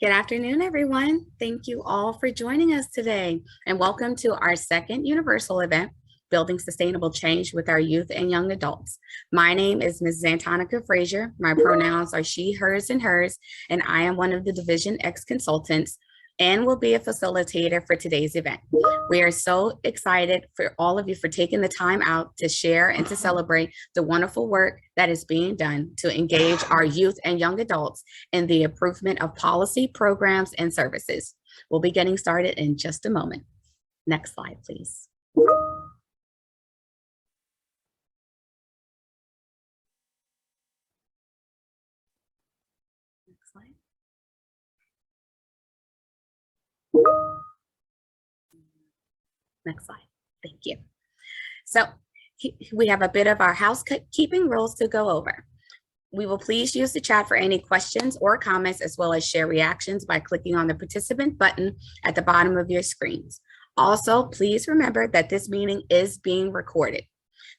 Good afternoon, everyone. Thank you all for joining us today, and welcome to our second universal event, Building Sustainable Change with Our Youth and Young Adults. My name is Ms. Zantonica Frazier. My pronouns are she, hers, and I am one of the Division X consultants and will be a facilitator for today's event. We are so excited for all of you for taking the time out to share and to celebrate the wonderful work that is being done to engage our youth and young adults in the improvement of policy, programs, and services. We'll be getting started in just a moment. Next slide, please. Next slide. Next slide. Thank you. So we have a bit of our housekeeping rules to go over. We will please use the chat for any questions or comments, as well as share reactions by clicking on the participant button at the bottom of your screens. Also, please remember that this meeting is being recorded.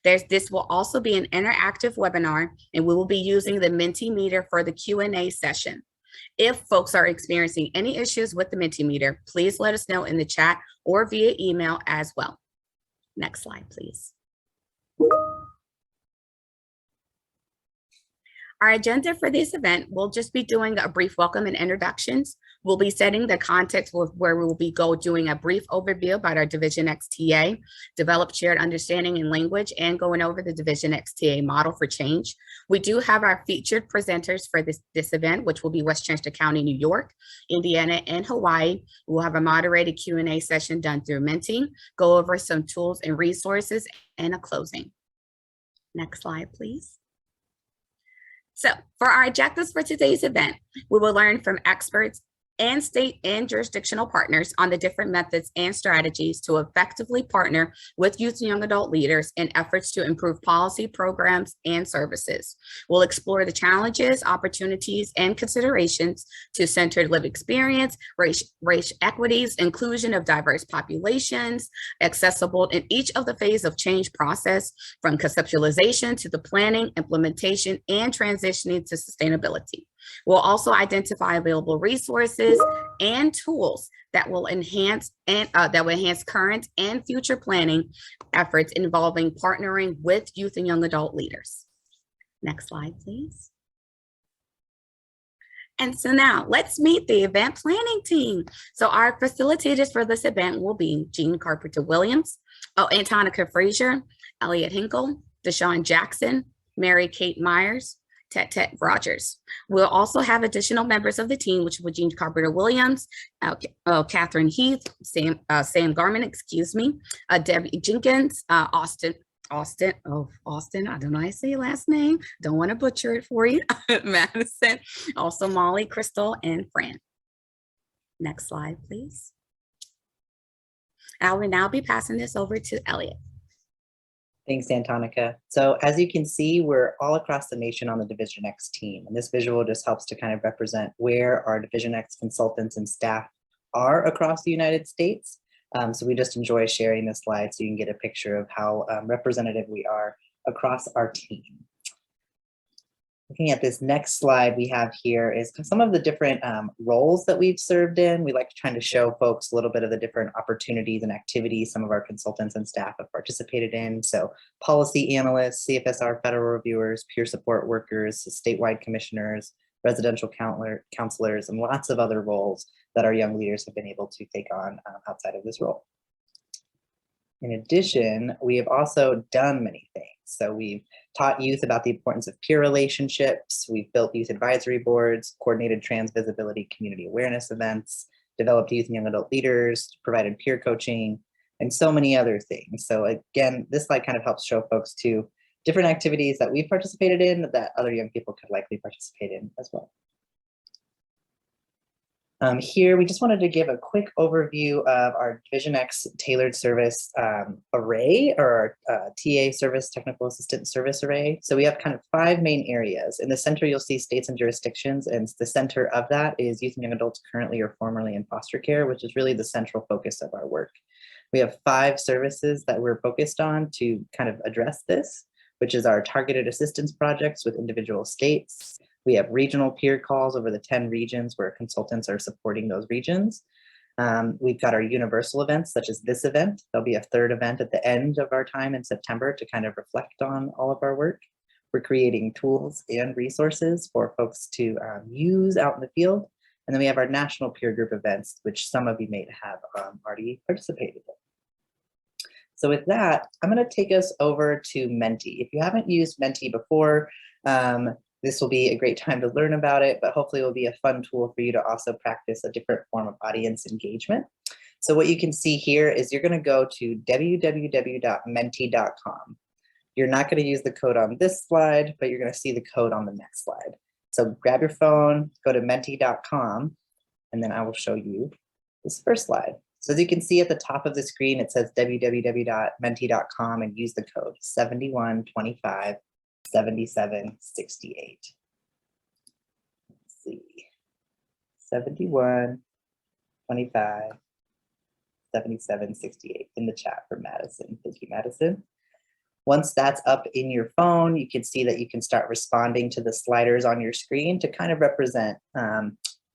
This will also be an interactive webinar, and we will be using the Mentimeter for the Q&A session. If folks are experiencing any issues with the Mentimeter, please let us know in the chat or via email as well. Next slide, please. Our agenda for this event, we'll just be doing a brief welcome and introductions. We'll be setting the context where we will be doing a brief overview about our Division X TA, develop shared understanding in language, and going over the Division X TA model for change. We do have our featured presenters for this event, which will be Westchester County, New York, Indiana, and Hawaii. We'll have a moderated Q&A session done through Menti, go over some tools and resources, and a closing. Next slide, please. So for our objectives for today's event, we will learn from experts and state and jurisdictional partners on the different methods and strategies to effectively partner with youth and young adult leaders in efforts to improve policy, programs, and services. We'll explore the challenges, opportunities, and considerations to centered lived experience, race equities, inclusion of diverse populations, accessible in each of the phases of change process, from conceptualization to the planning, implementation, and transitioning to sustainability. We'll also identify available resources and tools that will enhance current and future planning efforts involving partnering with youth and young adult leaders. Next slide, please. And so now let's meet the event planning team. So our facilitators for this event will be Jean Carpenter Williams, Antonica Frazier, Elliot Hinkle, Deshaun Jackson, Mary Kate Myers, Tet Rogers. We'll also have additional members of the team, which will be Jean Carpenter Williams, Catherine Heath, Sam Garman, Debbie Jenkins, Austin, I don't know how to say your last name. Don't want to butcher it for you. Madison, also Molly, Crystal, and Fran. Next slide, please. I will now be passing this over to Elliot. Thanks, Antonica. So as you can see, we're all across the nation on the Division X team. And this visual just helps to kind of represent where our Division X consultants and staff are across the United States. So we just enjoy sharing this slide so you can get a picture of how representative we are across our team. Looking at this next slide we have here is some of the different roles that we've served in. We like to try to show folks a little bit of the different opportunities and activities some of our consultants and staff have participated in. So policy analysts, CFSR federal reviewers, peer support workers, statewide commissioners, residential counselors, and lots of other roles that our young leaders have been able to take on outside of this role. In addition, we have also done many things. So we've taught youth about the importance of peer relationships. We've built youth advisory boards, coordinated trans visibility community awareness events, developed youth and young adult leaders, provided peer coaching, and so many other things. So again, this slide kind of helps show folks too different activities that we've participated in that other young people could likely participate in as well. Here, we just wanted to give a quick overview of our Division X tailored service array, or our TA service, technical assistant service array. So we have kind of 5 main areas. In the center, you'll see states and jurisdictions, and the center of that is youth and young adults currently or formerly in foster care, which is really the central focus of our work. We have 5 services that we're focused on to kind of address this, which is our targeted assistance projects with individual states, We have regional peer calls over the 10 regions where consultants are supporting those regions. We've got our universal events, such as this event. There'll be a third event at the end of our time in September to kind of reflect on all of our work. We're creating tools and resources for folks to use out in the field. And then we have our national peer group events, which some of you may have already participated in. So with that, I'm going to take us over to Menti. If you haven't used Menti before, this will be a great time to learn about it, but hopefully it will be a fun tool for you to also practice a different form of audience engagement. So what you can see here is you're going to go to www.menti.com. You're not going to use the code on this slide, but you're going to see the code on the next slide. So grab your phone, go to menti.com, and then I will show you this first slide. So as you can see at the top of the screen, it says www.menti.com and use the code 7125 7768. Let's see, 7125 7768 in the chat for Madison. Thank you, Madison. Once that's up in your phone, you can see that you can start responding to the sliders on your screen to kind of represent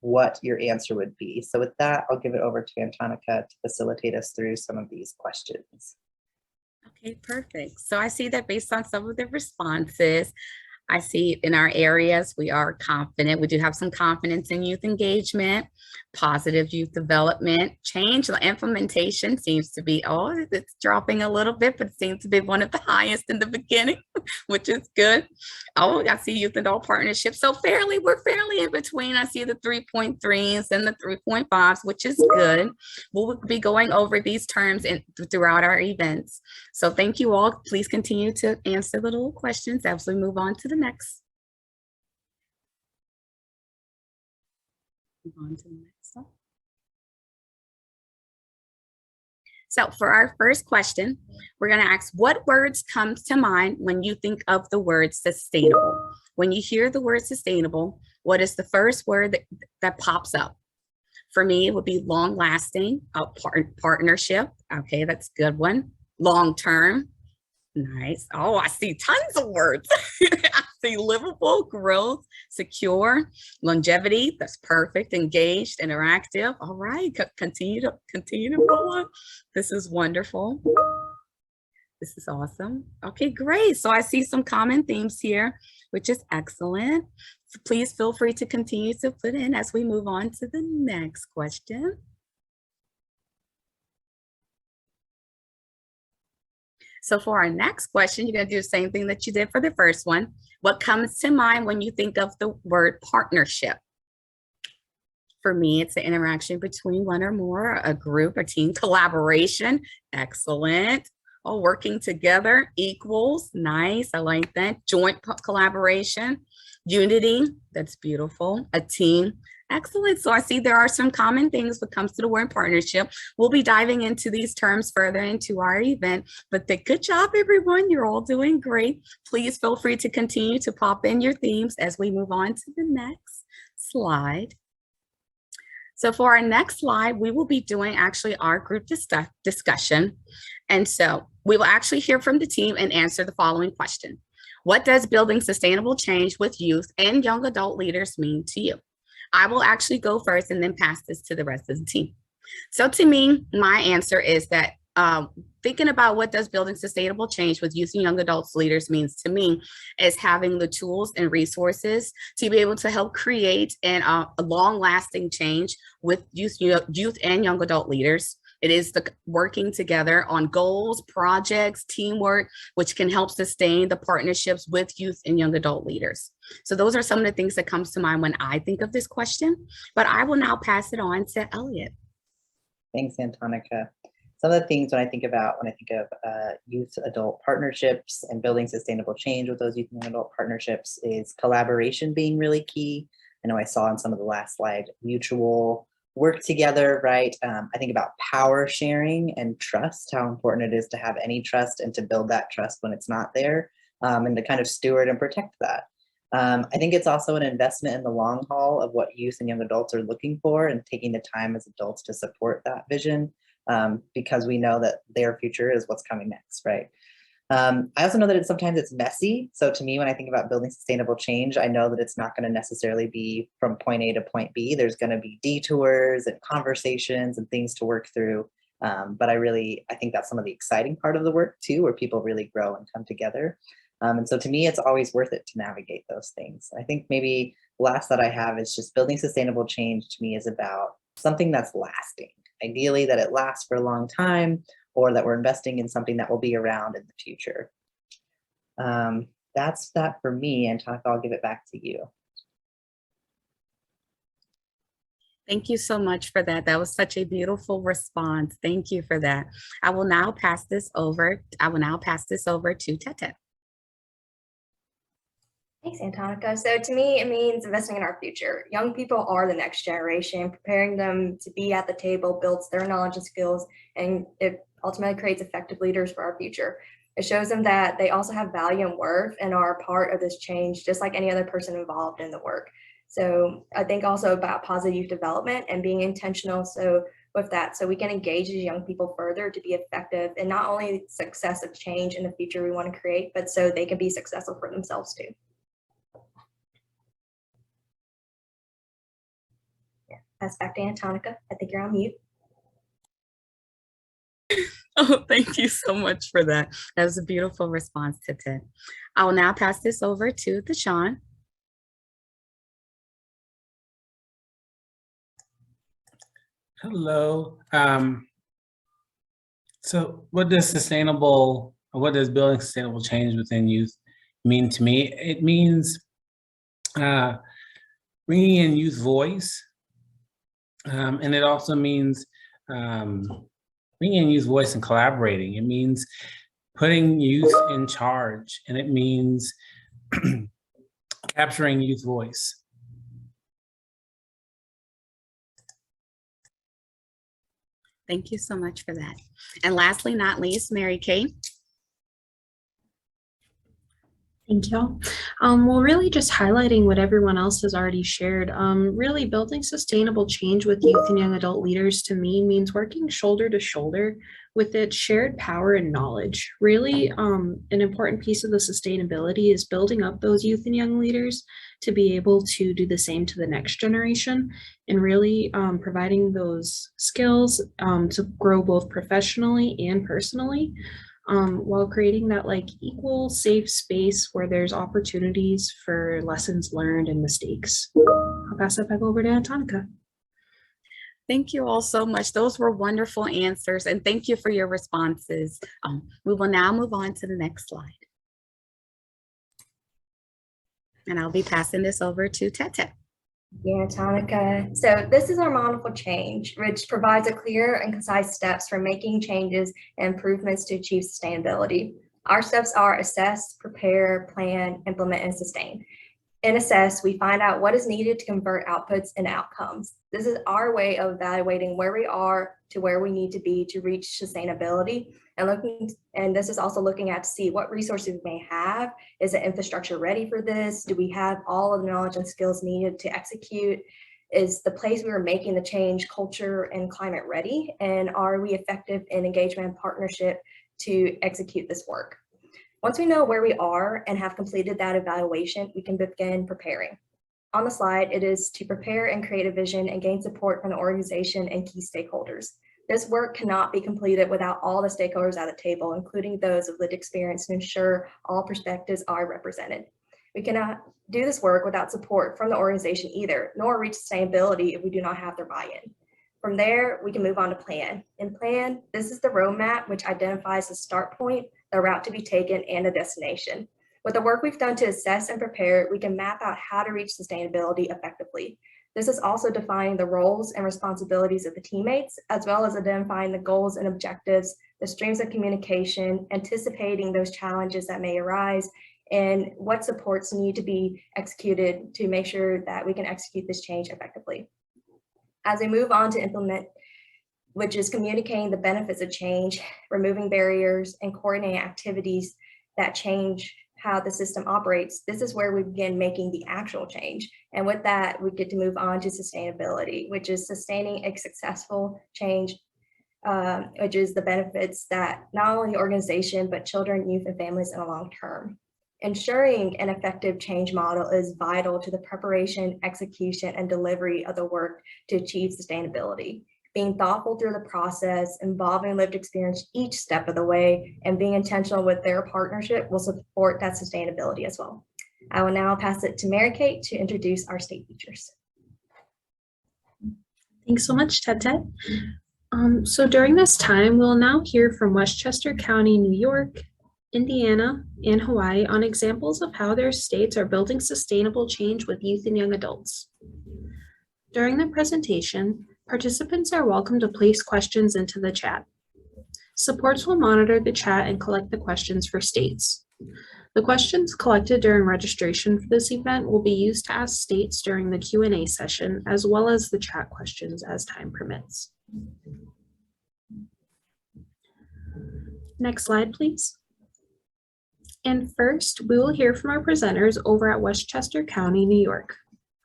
what your answer would be. So with that, I'll give it over to Antonica to facilitate us through some of these questions. Okay, perfect. So I see that based on some of the responses, I see in our areas, we are confident. We do have some confidence in youth engagement, positive youth development, change, the implementation seems to be, it's dropping a little bit, but it seems to be one of the highest in the beginning, which is good. Oh, I see youth adult partnerships. So we're fairly in between. I see the 3.3s and the 3.5s, which is good. We'll be going over these terms throughout our events. So thank you all. Please continue to answer the little questions as we move on to the next. Move on to the next one. So for our first question, we're going to ask, what words come to mind when you think of the word sustainable? When you hear the word sustainable, what is the first word that pops up? For me, it would be long lasting, partnership. Okay, that's a good one. Long term. Nice. Oh, I see tons of words. I see livable, growth, secure, longevity. That's perfect. Engaged, interactive. All right. Continue to roll on. This is wonderful. This is awesome. Okay, great. So I see some common themes here, which is excellent. So please feel free to continue to put in as we move on to the next question. So for our next question, you're going to do the same thing that you did for the first one. What comes to mind when you think of the word partnership? For me, it's the interaction between one or more, a group, a team, collaboration. Excellent. Oh, working together, equals. Nice. I like that. Joint collaboration, unity. That's beautiful. A team. Excellent. So I see there are some common things when it comes to the word partnership. We'll be diving into these terms further into our event, but good job, everyone. You're all doing great. Please feel free to continue to pop in your themes as we move on to the next slide. So for our next slide, we will be doing actually our group discussion. And so we will actually hear from the team and answer the following question. What does building sustainable change with youth and young adult leaders mean to you? I will actually go first and then pass this to the rest of the team. So to me, my answer is that thinking about what does building sustainable change with youth and young adults leaders means to me is having the tools and resources to be able to help create a long-lasting change with youth and young adult leaders. It is the working together on goals, projects, teamwork, which can help sustain the partnerships with youth and young adult leaders. So those are some of the things that comes to mind when I think of this question, but I will now pass it on to Elliot. Thanks, Antonica. Some of the things when I think of youth adult partnerships and building sustainable change with those youth and adult partnerships is collaboration being really key. I know I saw on some of the last slide, mutual work together, right? I think about power sharing and trust, how important it is to have any trust and to build that trust when it's not there, and to kind of steward and protect that. I think it's also an investment in the long haul of what youth and young adults are looking for and taking the time as adults to support that vision, because we know that their future is what's coming next, right? I also know that sometimes it's messy. So to me, when I think about building sustainable change, I know that it's not going to necessarily be from point A to point B. There's going to be detours and conversations and things to work through. But I think that's some of the exciting part of the work too, where people really grow and come together. And so to me, it's always worth it to navigate those things. I think maybe last that I have is just building sustainable change to me is about something that's lasting. Ideally that it lasts for a long time, or that we're investing in something that will be around in the future. That's that for me. And Taka, I'll give it back to you. Thank you so much for that. That was such a beautiful response. Thank you for that. I will now pass this over to Tete. Thanks, Antonica. So to me, it means investing in our future. Young people are the next generation. Preparing them to be at the table builds their knowledge and skills, and it ultimately creates effective leaders for our future. It shows them that they also have value and worth and are a part of this change, just like any other person involved in the work. So I think also about positive youth development and being intentional. So with that, so we can engage these young people further to be effective in not only success of change in the future we want to create, but so they can be successful for themselves too. Pass back to Antonica. I think you're on mute. Oh, thank you so much for that. That was a beautiful response, Tete. I will now pass this over to Deshawn. Hello. So what does building sustainable change within youth mean to me? It means bringing in youth voice. And it also means bringing in youth voice and collaborating. It means putting youth in charge, and it means capturing youth voice. Thank you so much for that. And lastly, not least, Mary Kay. Thank you. Well, really just highlighting what everyone else has already shared. Really building sustainable change with youth and young adult leaders to me means working shoulder to shoulder with its shared power and knowledge. Really, an important piece of the sustainability is building up those youth and young leaders to be able to do the same to the next generation, and really providing those skills to grow both professionally and personally. While creating that equal safe space where there's opportunities for lessons learned and mistakes. I'll pass that back over to Antonica. Thank you all so much. Those were wonderful answers, and thank you for your responses. We will now move on to the next slide. And I'll be passing this over to Tete. Yeah, Tonica. So this is our model for change, which provides a clear and concise steps for making changes and improvements to achieve sustainability. Our steps are assess, prepare, plan, implement, and sustain. In assess, we find out what is needed to convert outputs and outcomes. This is our way of evaluating where we are to where we need to be to reach sustainability. And this is also looking at to see what resources we may have. Is the infrastructure ready for this? Do we have all of the knowledge and skills needed to execute? Is the place we are making the change culture and climate ready? And are we effective in engagement and partnership to execute this work? Once we know where we are and have completed that evaluation, we can begin preparing. On the slide, it is to prepare and create a vision and gain support from the organization and key stakeholders. This work cannot be completed without all the stakeholders at the table, including those of lived experience, to ensure all perspectives are represented. We cannot do this work without support from the organization either, nor reach sustainability if we do not have their buy-in. From there, we can move on to plan. In plan, this is the roadmap which identifies the start point, the route to be taken, and a destination. With the work we've done to assess and prepare, we can map out how to reach sustainability effectively. This is also defining the roles and responsibilities of the teammates, as well as identifying the goals and objectives, the streams of communication, anticipating those challenges that may arise, and what supports need to be executed to make sure that we can execute this change effectively. As we move on to implement, which is communicating the benefits of change, removing barriers, and coordinating activities that change how the system operates, this is where we begin making the actual change. And with that, we get to move on to sustainability, which is sustaining a successful change which is the benefits that not only the organization, but children, youth, and families in the long term. Ensuring an effective change model is vital to the preparation, execution, and delivery of the work to achieve sustainability. Being thoughtful through the process, involving lived experience each step of the way, and being intentional with their partnership will support that sustainability as well. I will now pass it to Mary Kate to introduce our state features. Thanks so much, Ted. So during this time, we'll now hear from Westchester County, New York, Indiana, and Hawaii on examples of how their states are building sustainable change with youth and young adults. During the presentation, participants are welcome to place questions into the chat. Supports will monitor the chat and collect the questions for states. The questions collected during registration for this event will be used to ask states during the Q&A session, as well as the chat questions as time permits. Next slide, please. And first, we will hear from our presenters over at Westchester County, New York.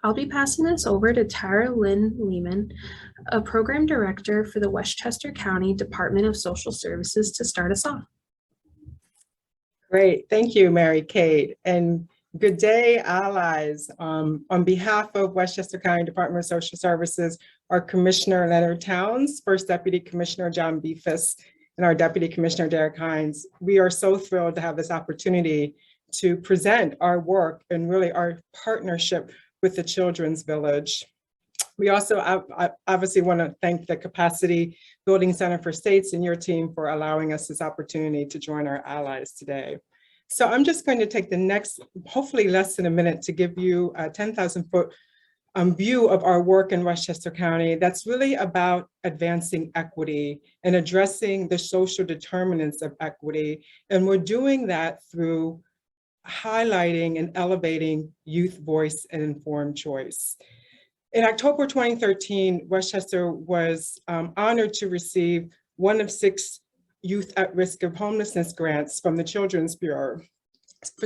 I'll be passing this over to Tara Lynn Lehman, a program director for the Westchester County Department of Social Services, to start us off. Great, thank you, Mary Kate, and good day, allies. On behalf of Westchester County Department of Social Services, our Commissioner Leonard Towns, First Deputy Commissioner John Beefus, and our Deputy Commissioner Derek Hines, we are so thrilled to have this opportunity to present our work and really our partnership with the Children's Village. We also obviously want to thank the Capacity Building Center for States and your team for allowing us this opportunity to join our allies today. So I'm just going to take the next, hopefully less than a minute, to give you a 10,000-foot view of our work in Westchester County that's really about advancing equity and addressing the social determinants of equity. And we're doing that through highlighting and elevating youth voice and informed choice. In October 2013, Westchester was honored to receive one of 6 youth at risk of homelessness grants from the Children's Bureau.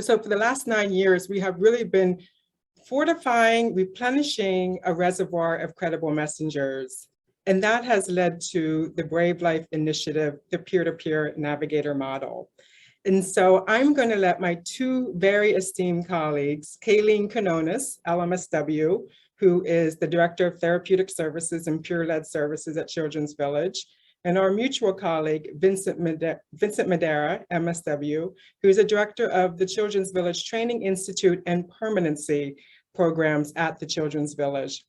So for the last 9 years, we have really been fortifying, replenishing a reservoir of credible messengers. And that has led to the Brave Life Initiative, the peer-to-peer navigator model. And so I'm going to let my 2 very esteemed colleagues, Kayleen Canonis, LMSW, who is the Director of Therapeutic Services and Peer-Led Services at Children's Village, and our mutual colleague, Vincent Madera, MSW, who is a Director of the Children's Village Training Institute and Permanency programs at the Children's Village.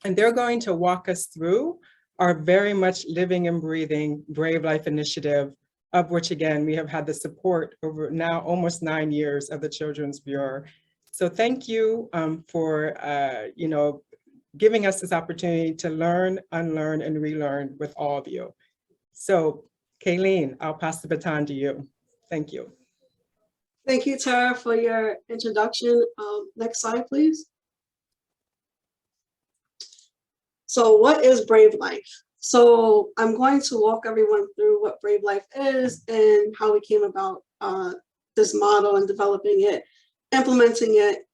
And they're going to walk us through our very much living and breathing Brave Life Initiative, of which, again, we have had the support over now almost 9 years of the Children's Bureau. So thank you for giving us this opportunity to learn, unlearn, and relearn with all of you. So Kayleen, I'll pass the baton to you. Thank you. Thank you, Tara, for your introduction. Next slide, please. So what is Brave Life? So I'm going to walk everyone through what Brave Life is and how we came about this model and developing it, implementing it,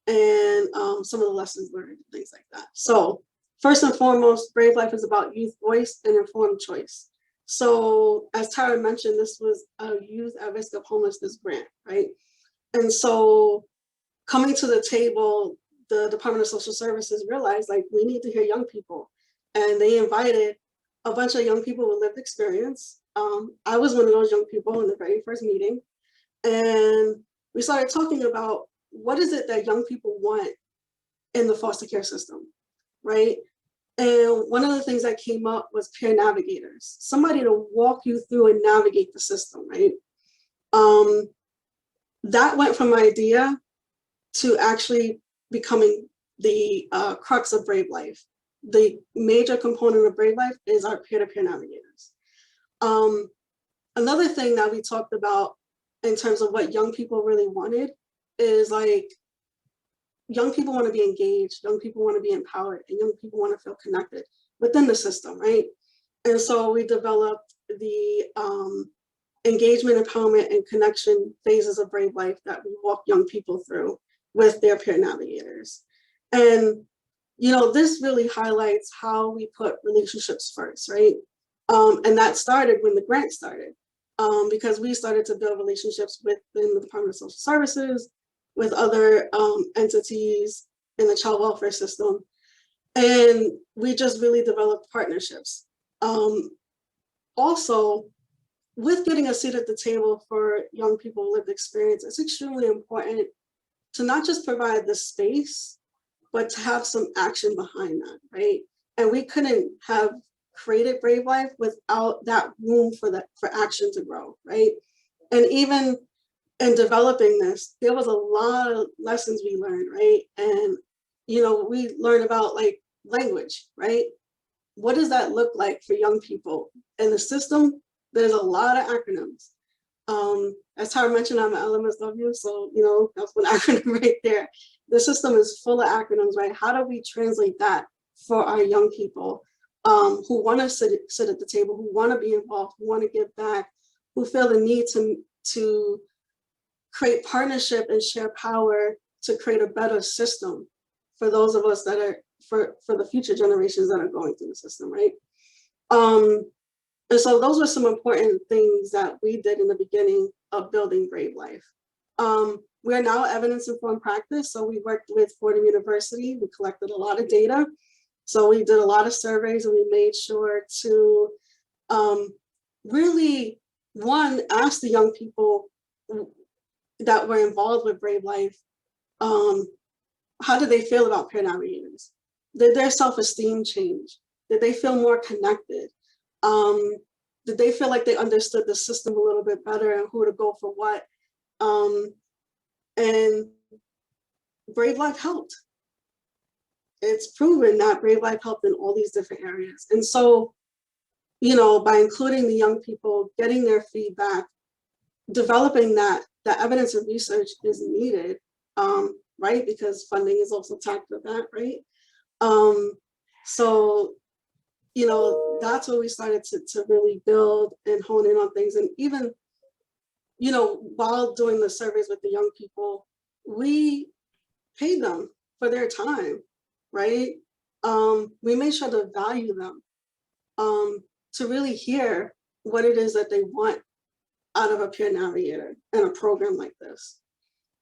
and some of the lessons learned, things like that. So first and foremost, Brave Life is about youth voice and informed choice. So as Tara mentioned, this was a youth at risk of homelessness grant, right? And so coming to the table, the Department of Social Services realized, like, we need to hear young people. And they invited a bunch of young people with lived experience. I was one of those young people in the very first meeting. And we started talking about what is it that young people want in the foster care system, right? And one of the things that came up was peer navigators, somebody to walk you through and navigate the system, right? That went from idea to actually becoming the crux of Brave Life. The major component of Brave Life is our peer-to-peer navigators. Another thing that we talked about in terms of what young people really wanted is, like, young people want to be engaged, young people want to be empowered, and young people want to feel connected within the system, right? And so we developed the engagement, empowerment, and connection phases of Brave Life that we walk young people through with their peer navigators. And, you know, this really highlights how we put relationships first, right? And that started when the grant started, because we started to build relationships within the Department of Social Services, with other entities in the child welfare system. And we just really developed partnerships. Also, with getting a seat at the table for young people with lived experience, it's extremely important to not just provide the space, but to have some action behind that, right? And we couldn't have created Brave Life without that room for action to grow, right? And even in developing this, there was a lot of lessons we learned, right? And we learned about like language, right? What does that look like for young people in the system? There's a lot of acronyms. As Tara mentioned, I'm an LMSW, so that's one acronym right there. The system is full of acronyms, right? How do we translate that for our young people who want to sit at the table, who want to be involved, who want to give back, who feel the need to create partnership and share power to create a better system for those of us that are for the future generations that are going through the system, right? And so those were some important things that we did in the beginning of building Brave Life. We are now evidence-informed practice. So we worked with Fordham University. We collected a lot of data. So we did a lot of surveys, and we made sure to really, one, ask the young people that were involved with Brave Life, how did they feel about peer navigators? Did their self-esteem change? Did they feel more connected? Did they feel like they understood the system a little bit better and who to go for what? And Brave Life helped. It's proven that Brave Life helped in all these different areas. And so, by including the young people, getting their feedback, developing that evidence and research is needed, right? Because funding is also tacked with that, right? So, that's where we started to really build and hone in on things. And even, while doing the surveys with the young people, we paid them for their time, right? We made sure to value them, to really hear what it is that they want out of a peer navigator and a program like this.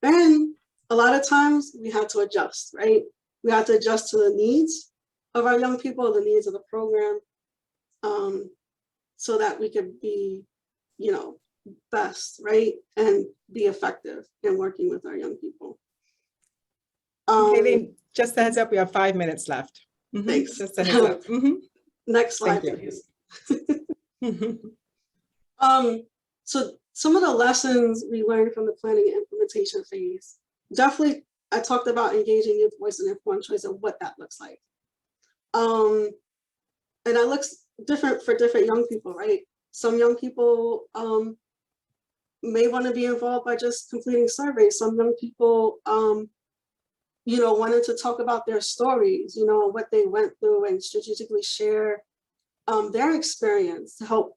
And a lot of times we had to adjust, right? We had to adjust to the needs of our young people, the needs of the program, so that we could be, best, right? And be effective in working with our young people. Okay, just a heads up, we have 5 minutes left. Thanks. Just a heads up. Next slide, Thank please. So some of the lessons we learned from the planning and implementation phase, definitely I talked about engaging youth voice and informed choice and what that looks like. And that looks different for different young people, right? Some young people may want to be involved by just completing surveys. Some young people, wanted to talk about their stories, what they went through, and strategically share their experience to help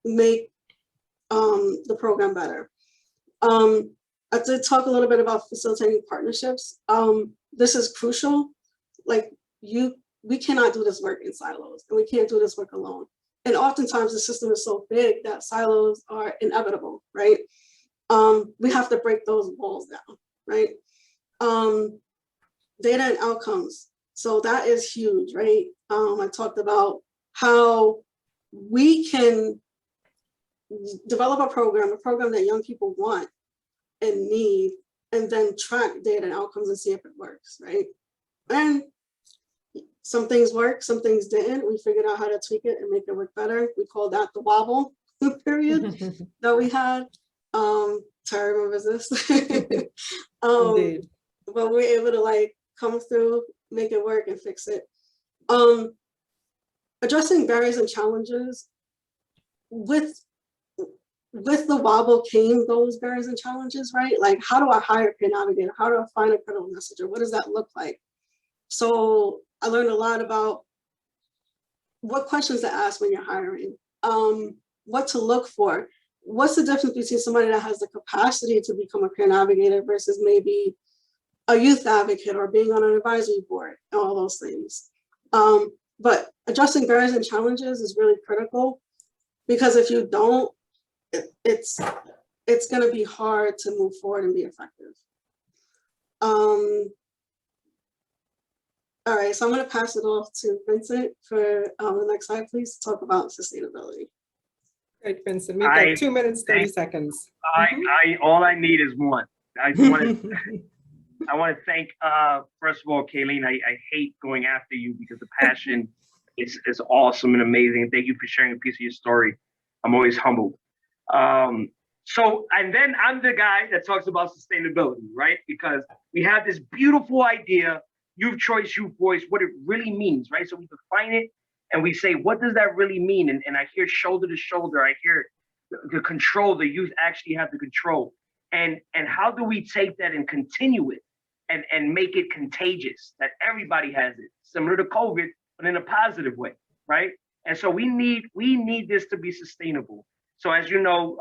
make the program better. I did talk a little bit about facilitating partnerships. This is crucial. Like we cannot do this work in silos, and we can't do this work alone. And oftentimes the system is so big that silos are inevitable, right? We have to break those walls down, right? Data and outcomes. So that is huge, right? I talked about how we can develop a program that young people want and need, and then track data and outcomes and see if it works, right? And some things work, some things didn't. We figured out how to tweak it and make it work better. We called that the wobble period that we had. Tara remembers this. Indeed. But we're able to come through, make it work and fix it. Addressing barriers and challenges. With the wobble came those barriers and challenges, right? Like, how do I hire a peer navigator? How do I find a credible messenger? What does that look like? So I learned a lot about what questions to ask when you're hiring, what to look for. What's the difference between somebody that has the capacity to become a peer navigator versus maybe a youth advocate or being on an advisory board, and all those things. but addressing barriers and challenges is really critical, because if you don't, it's going to be hard to move forward and be effective. All right, so I'm going to pass it off to Vincent for the next slide, please, to talk about sustainability. Great, Vincent. We've got 2 minutes, 30 seconds. All I need is one. I want to thank, first of all, Kayleen, I hate going after you because the passion is awesome and amazing. Thank you for sharing a piece of your story. I'm always humbled. And then I'm the guy that talks about sustainability, right? Because we have this beautiful idea, youth choice, youth voice, what it really means, right? So we define it and we say, what does that really mean? And I hear shoulder to shoulder, I hear the control, the youth actually have the control. And how do we take that and continue it and make it contagious, that everybody has it, similar to COVID, but in a positive way, right? And so we need this to be sustainable. So as you know,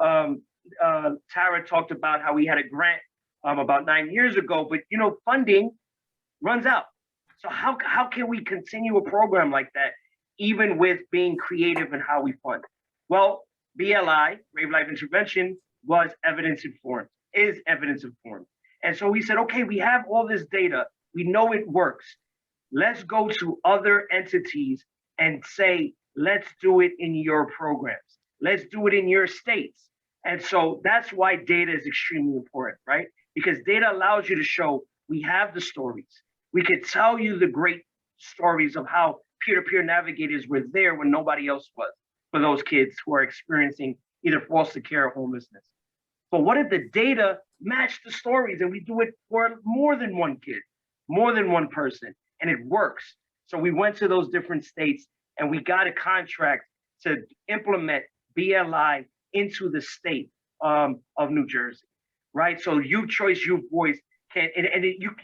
Tara talked about how we had a grant about 9 years ago, but funding runs out. So how can we continue a program like that, even with being creative in how we fund? Well, BLI, Brave Life Intervention, was evidence informed, is evidence informed. And so we said, okay, we have all this data, we know it works. Let's go to other entities and say, let's do it in your programs. Let's do it in your states. And so that's why data is extremely important, right? Because data allows you to show we have the stories. We could tell you the great stories of how peer-to-peer navigators were there when nobody else was for those kids who are experiencing either foster care or homelessness. But what if the data match the stories and we do it for more than one kid, more than one person, and it works? So we went to those different states and we got a contract to implement BLI into the state of New Jersey, right? So youth choice, youth voice can,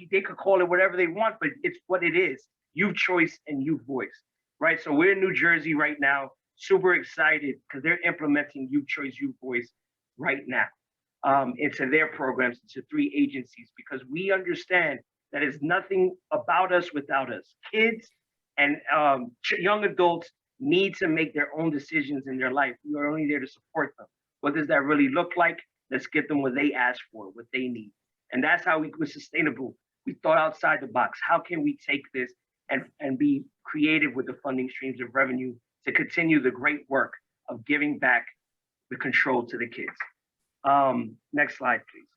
they could call it whatever they want, but it's what it is, youth choice and youth voice, right? So we're in New Jersey right now, super excited because they're implementing youth choice, youth voice right now into their programs, into 3 agencies, because we understand that it's nothing about us without us. Kids and young adults need to make their own decisions in their life. We are only there to support them. What does that really look like? Let's get them what they ask for, what they need. And that's how we were sustainable. We thought outside the box. How can we take this and be creative with the funding streams of revenue to continue the great work of giving back the control to the kids? Next slide, please.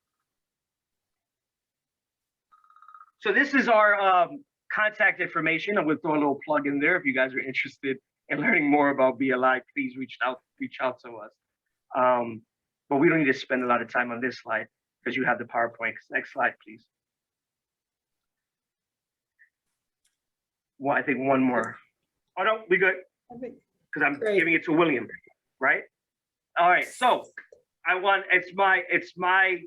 So this is our contact information. I'm going to throw a little plug in there. If you guys are interested in learning more about BLI, please reach out to us. But we don't need to spend a lot of time on this slide because you have the PowerPoint. Next slide, please. Well, I think one more. Oh no, we good. Because I'm giving it to William, right? All right. So it's my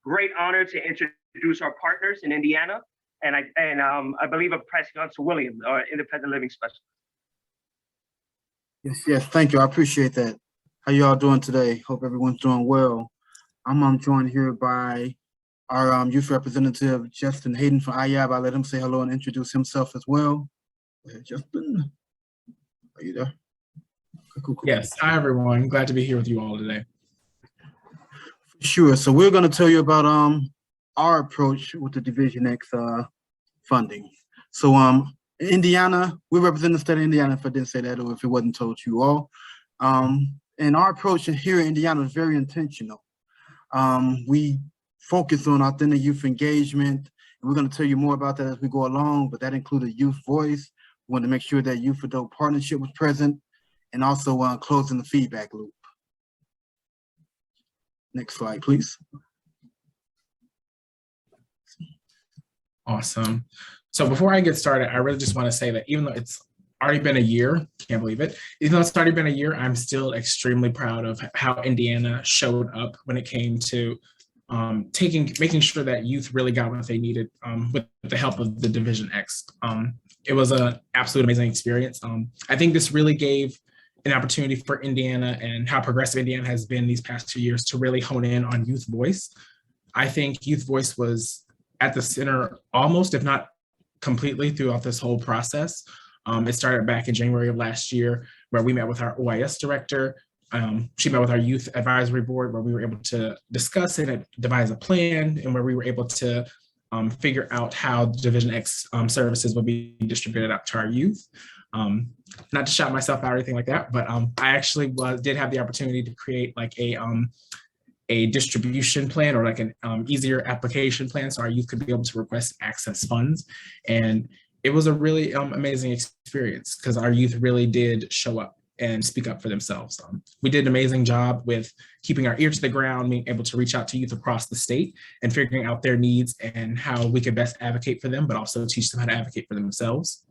great honor to introduce our partners in Indiana, and I believe I'm passing on to William, our independent living specialist. Yes, thank you. I appreciate that. How y'all doing today? Hope everyone's doing well. I'm joined here by our youth representative, Justin Hayden from IAB. I'll let him say hello and introduce himself as well. Go ahead, Justin. Are you there? Cool. Yes, hi everyone. Glad to be here with you all today. Sure. So we're going to tell you about our approach with the Division X funding. So Indiana, we represent the state of Indiana, if I didn't say that or if it wasn't told to you all. And our approach here in Indiana is very intentional. We focus on authentic youth engagement. And we're going to tell you more about that as we go along, but that included youth voice. We want to make sure that youth adult partnership was present and also closing the feedback loop. Next slide, please. Awesome. So before I get started, I really just want to say that even though it's already been a year, can't believe it, even though it's already been a year, I'm still extremely proud of how Indiana showed up when it came to making sure that youth really got what they needed with the help of the Division X. It was an absolute amazing experience. I think this really gave an opportunity for Indiana and how progressive Indiana has been these past 2 years to really hone in on youth voice. I think youth voice was at the center almost, if not completely, throughout this whole process. It started back in January of last year, where we met with our OIS director. She met with our youth advisory board, where we were able to discuss it and devise a plan, and where we were able to figure out how Division X services would be distributed out to our youth. Not to shout myself out or anything like that, but I actually did have the opportunity to create like a distribution plan, or like an easier application plan, so our youth could be able to request access funds. And it was a really amazing experience, because our youth really did show up and speak up for themselves. We did an amazing job with keeping our ear to the ground, being able to reach out to youth across the state and figuring out their needs and how we could best advocate for them, but also teach them how to advocate for themselves.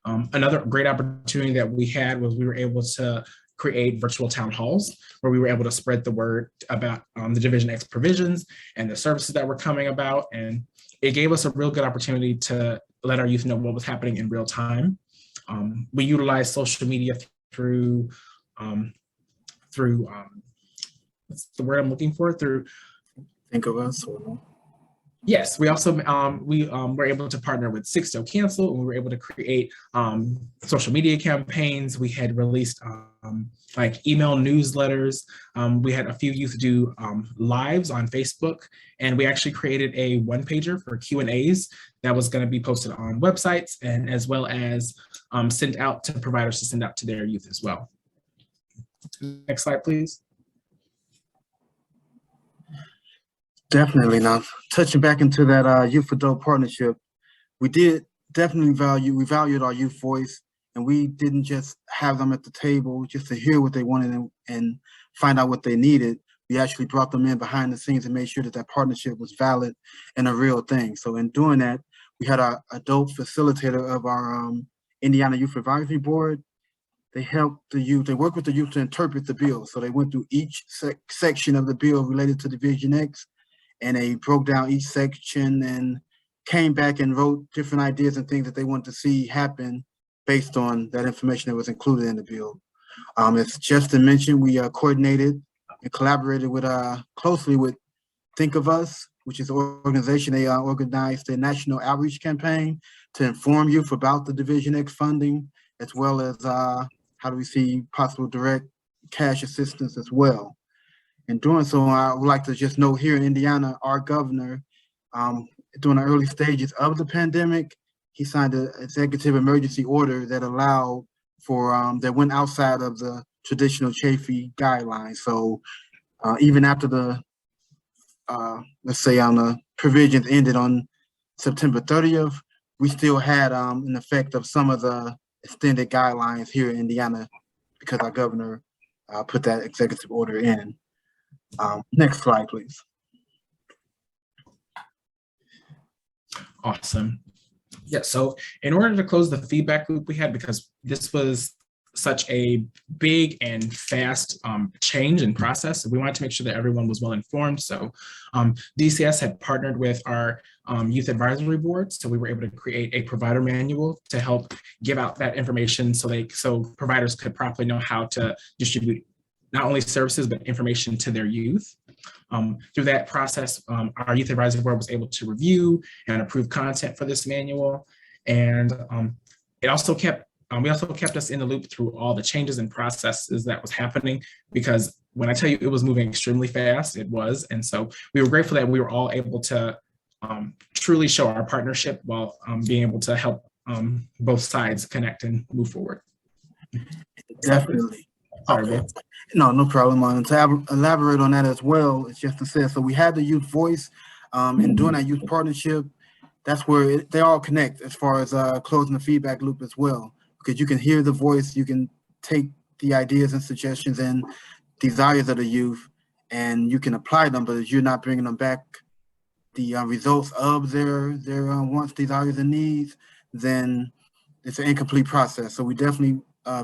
Another great opportunity that we had was we were able to create virtual town halls, where we were able to spread the word about the Division X provisions and the services that were coming about. And it gave us a real good opportunity to let our youth know what was happening in real time. We utilized social media through what's the word I'm looking for? Through Think of Us. Or... Yes, we also were able to partner with Sixto Cancel, and we were able to create social media campaigns. We had released like email newsletters. We had a few youth do lives on Facebook, and we actually created a one-pager for Q&As that was going to be posted on websites, and as well as sent out to providers to send out to their youth as well. Next slide, please. Definitely. Now, touching back into that youth adult partnership, we did definitely we valued our youth voice, and we didn't just have them at the table just to hear what they wanted and find out what they needed. We actually brought them in behind the scenes and made sure that that partnership was valid and a real thing. So in doing that, we had our adult facilitator of our Indiana Youth Advisory Board. They helped the youth, they worked with the youth to interpret the bill. So they went through each section of the bill related to Division X, and they broke down each section and came back and wrote different ideas and things that they wanted to see happen based on that information that was included in the bill. As Justin mentioned, we coordinated and collaborated with closely with Think of Us, which is an organization. They organized a national outreach campaign to inform youth about the Division X funding, as well as how to receive possible direct cash assistance as well. In doing so, I would like to just note here in Indiana, our governor, during the early stages of the pandemic, he signed an executive emergency order that allowed for, that went outside of the traditional Chafee guidelines. So even after the, let's say the provisions ended on September 30th, we still had an effect of some of the extended guidelines here in Indiana because our governor put that executive order in. Next slide, please. Awesome. Yeah, so in order to close the feedback loop we had, because this was such a big and fast change in process, we wanted to make sure that everyone was well informed. So DCS had partnered with our youth advisory board, so we were able to create a provider manual to help give out that information so providers could properly know how to distribute not only services, but information to their youth. Through that process, our youth advisory board was able to review and approve content for this manual. And it also kept, we also kept us in the loop through all the changes and processes that was happening, because when I tell you it was moving extremely fast, it was. And so we were grateful that we were all able to truly show our partnership while being able to help both sides connect and move forward. Definitely. Sorry, Bill. No problem. To elaborate on that as well, as Justin said, so we had the youth voice, and doing that youth partnership, that's where they all connect as far as closing the feedback loop as well, because you can hear the voice, you can take the ideas and suggestions and desires of the youth, and you can apply them, but if you're not bringing them back the results of their wants, desires, and needs, then it's an incomplete process. So we definitely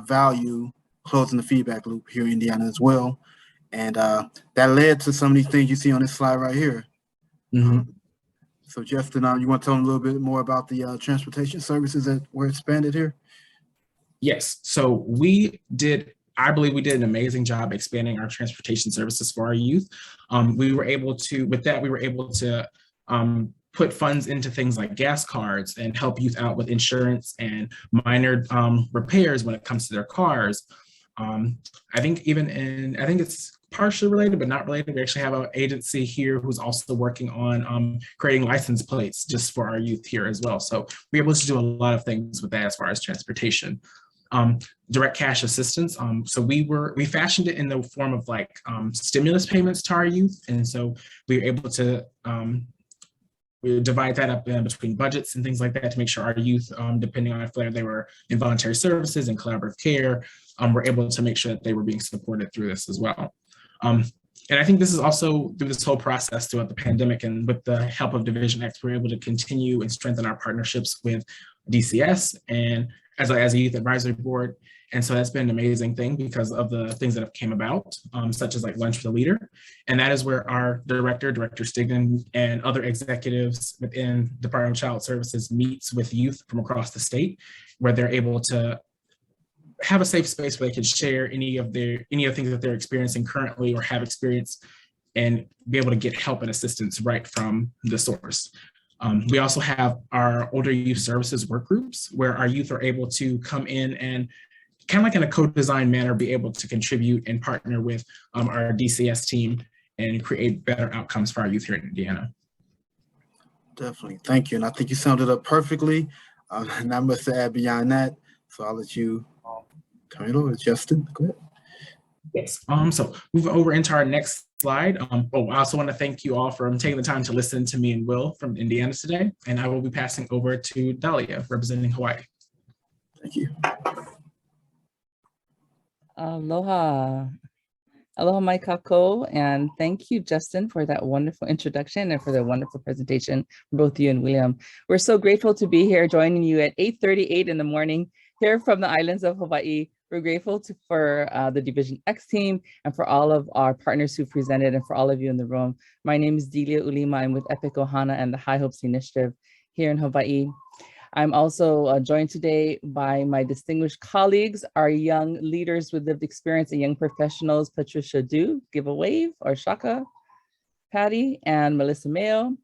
value closing the feedback loop here in Indiana as well. And that led to some of these things you see on this slide right here. Mm-hmm. So Justin, you want to tell them a little bit more about the transportation services that were expanded here? Yes, so I believe we did an amazing job expanding our transportation services for our youth. We were able to put funds into things like gas cards and help youth out with insurance and minor repairs when it comes to their cars. I think I think it's partially related, but not related. We actually have an agency here who's also working on creating license plates just for our youth here as well. So we're able to do a lot of things with that as far as transportation. Direct cash assistance. So we fashioned it in the form of like stimulus payments to our youth. And so we were able to we divide that up between budgets and things like that to make sure our youth, depending on if they were in voluntary services and collaborative care, were able to make sure that they were being supported through this as well. And I think this is also through this whole process throughout the pandemic, and with the help of Division X, we're able to continue and strengthen our partnerships with DCS and as a youth advisory board. And so that's been an amazing thing because of the things that have came about, such as like Lunch for the Leader. And that is where our Director Stignan, and other executives within Department of Child Services meets with youth from across the state, where they're able to have a safe space where they can share any of the things that they're experiencing currently or have experienced, and be able to get help and assistance right from the source. We also have our older youth services work groups, where our youth are able to come in and kind of like in a co-design manner, be able to contribute and partner with our DCS team and create better outcomes for our youth here in Indiana. Definitely, thank you. And I think you summed it up perfectly. And I must add beyond that, so I'll let you turn it over, Justin. Go ahead. Yes. So moving over into our next slide. I also want to thank you all for taking the time to listen to me and Will from Indiana today. And I will be passing over to Dahlia, representing Hawaii. Thank you. Aloha. Aloha mai kako, and thank you, Justin, for that wonderful introduction and for the wonderful presentation from both you and William. We're so grateful to be here joining you at 8:38 in the morning here from the islands of Hawaii. We're grateful for the Division X team and for all of our partners who presented and for all of you in the room. My name is Delia Ulima. I'm with Epic Ohana and the High Hopes Initiative here in Hawaii. I'm also joined today by my distinguished colleagues, our young leaders with lived experience and young professionals, Patricia Du, give a wave, or Shaka, Patty, and Melissa Mayo,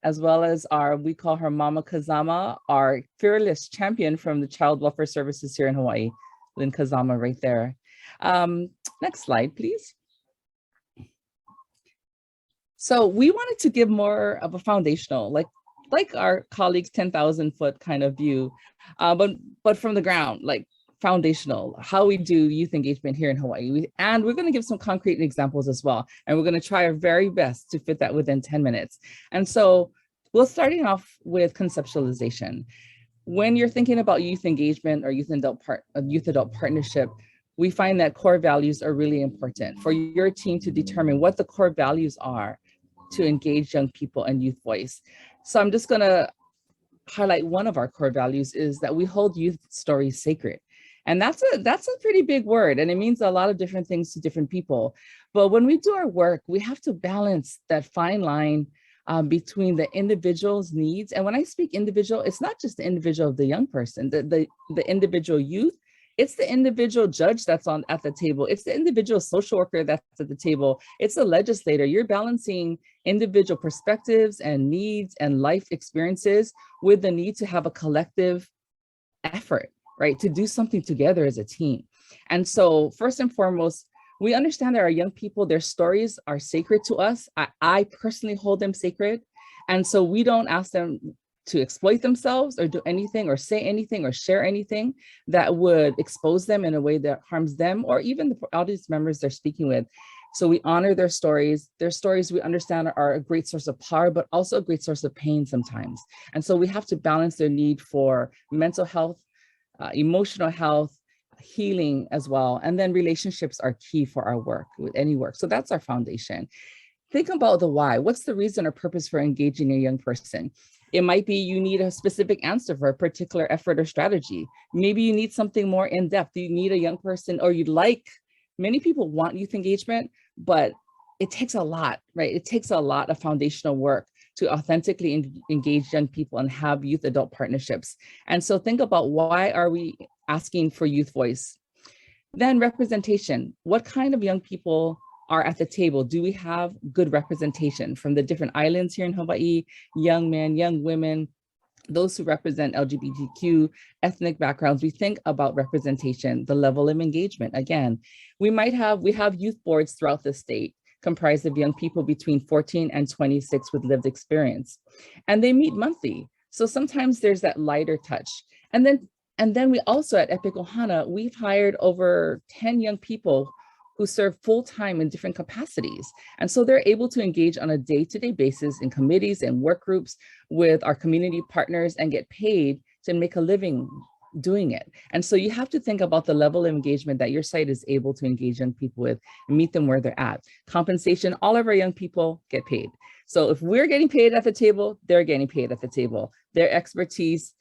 as well as we call her Mama Kazama, our fearless champion from the Child Welfare Services here in Hawaii, Lynn Kazama right there. Next slide, please. So we wanted to give more of a foundational, like our colleagues' 10,000 foot kind of view, but from the ground, like foundational, how we do youth engagement here in Hawaii. And we're going to give some concrete examples as well. And we're going to try our very best to fit that within 10 minutes. And so we're starting off with conceptualization. When you're thinking about youth engagement or youth adult partnership, we find that core values are really important for your team to determine what the core values are to engage young people and youth voice. So I'm just gonna highlight one of our core values is that we hold youth stories sacred. And that's a pretty big word, and it means a lot of different things to different people. But when we do our work, we have to balance that fine line between the individual's needs. And when I speak individual, it's not just the individual of the young person, the individual youth. It's the individual judge that's at the table. It's the individual social worker that's at the table. It's the legislator. You're balancing individual perspectives and needs and life experiences with the need to have a collective effort, right? To do something together as a team. And so first and foremost, we understand that our young people, their stories are sacred to us. I personally hold them sacred. And so we don't ask them to exploit themselves or do anything or say anything or share anything that would expose them in a way that harms them or even the audience members they're speaking with. So we honor their stories. Their stories we understand are a great source of power, but also a great source of pain sometimes. And so we have to balance their need for mental health, emotional health, healing as well. And then relationships are key for our work, with any work. So that's our foundation. Think about the why. What's the reason or purpose for engaging a young person? It might be you need a specific answer for a particular effort or strategy. Maybe you need something more in depth. You need a young person, or many people want youth engagement, but it takes a lot, right? It takes a lot of foundational work to authentically engage young people and have youth adult partnerships. And so think about, why are we asking for youth voice? Then representation. What kind of young people are at the table? Do we have good representation from the different islands here in Hawaii, young men, young women, those who represent LGBTQ ethnic backgrounds? We think about representation, the level of engagement. Again, we have youth boards throughout the state comprised of young people between 14 and 26 with lived experience, and they meet monthly. So sometimes there's that lighter touch. And then we also at Epic Ohana, we've hired over 10 young people who serve full-time in different capacities. And so they're able to engage on a day-to-day basis in committees and work groups with our community partners and get paid to make a living doing it. And so you have to think about the level of engagement that your site is able to engage young people with and meet them where they're at. Compensation, all of our young people get paid. So if we're getting paid at the table, they're getting paid at the table. Their expertise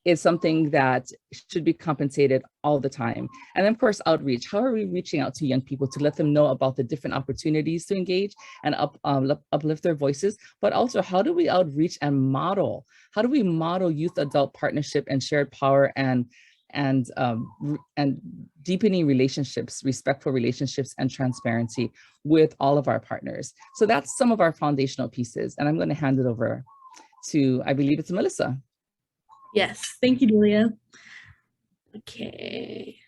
is something that should be compensated all the time. And then of course, outreach. How are we reaching out to young people to let them know about the different opportunities to engage and uplift their voices? But also, how do we outreach and model? How do we model youth-adult partnership and shared power and deepening relationships, respectful relationships, and transparency with all of our partners? So that's some of our foundational pieces. And I'm going to hand it over to, I believe it's Melissa. Yes, thank you, Julia. Okay.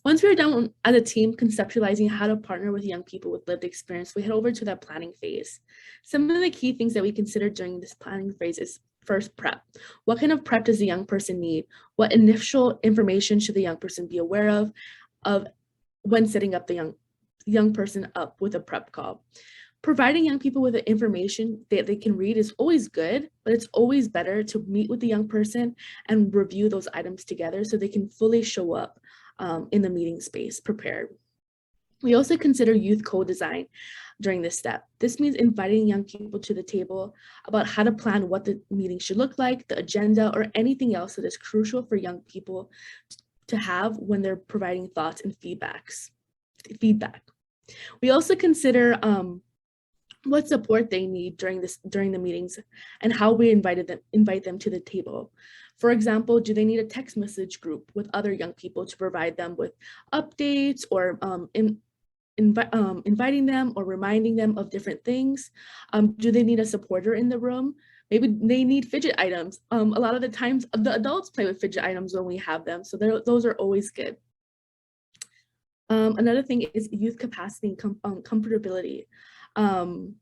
Once we're done as a team conceptualizing how to partner with young people with lived experience, we head over to that planning phase. Some of the key things that we consider during this planning phase is first, prep. What kind of prep does the young person need? What initial information should the young person be aware of when setting up the young person up with a prep call? Providing young people with the information that they can read is always good, but it's always better to meet with the young person and review those items together so they can fully show up in the meeting space prepared. We also consider youth co-design during this step. This means inviting young people to the table about how to plan what the meeting should look like, the agenda, or anything else that is crucial for young people to have when they're providing thoughts and feedback. We also consider what support they need during the meetings and how we invite them to the table. For example, do they need a text message group with other young people to provide them with updates or inviting them or reminding them of different things? Do they need a supporter in the room? Maybe they need fidget items. A lot of the times the adults play with fidget items when we have them, so those are always good. Another thing is youth capacity and comfortability. Along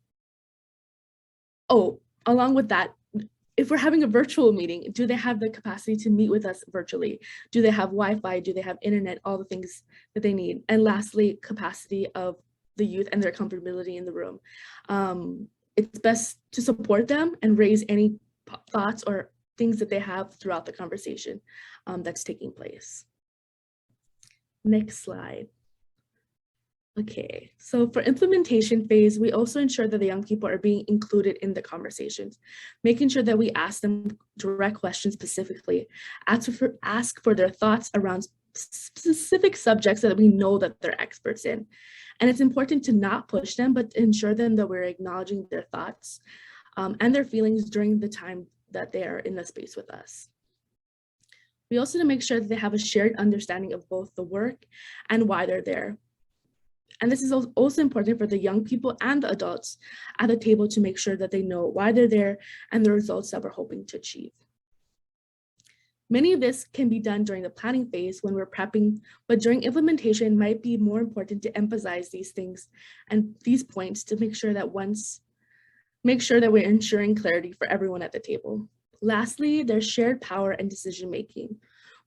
with that, if we're having a virtual meeting, do they have the capacity to meet with us virtually? Do they have Wi-Fi? Do they have internet? All the things that they need. And lastly, capacity of the youth and their comfortability in the room. It's best to support them and raise any thoughts or things that they have throughout the conversation that's taking place. Next slide. Okay, so for implementation phase, we also ensure that the young people are being included in the conversations, making sure that we ask them direct questions specifically, ask for their thoughts around specific subjects that we know that they're experts in. And it's important to not push them, but ensure them that we're acknowledging their thoughts and their feelings during the time that they are in the space with us. We also need to make sure that they have a shared understanding of both the work and why they're there. And this is also important for the young people and the adults at the table to make sure that they know why they're there and the results that we're hoping to achieve. Many of this can be done during the planning phase when we're prepping, but during implementation, it might be more important to emphasize these things and these points to make sure that we're ensuring clarity for everyone at the table. Lastly, there's shared power and decision-making.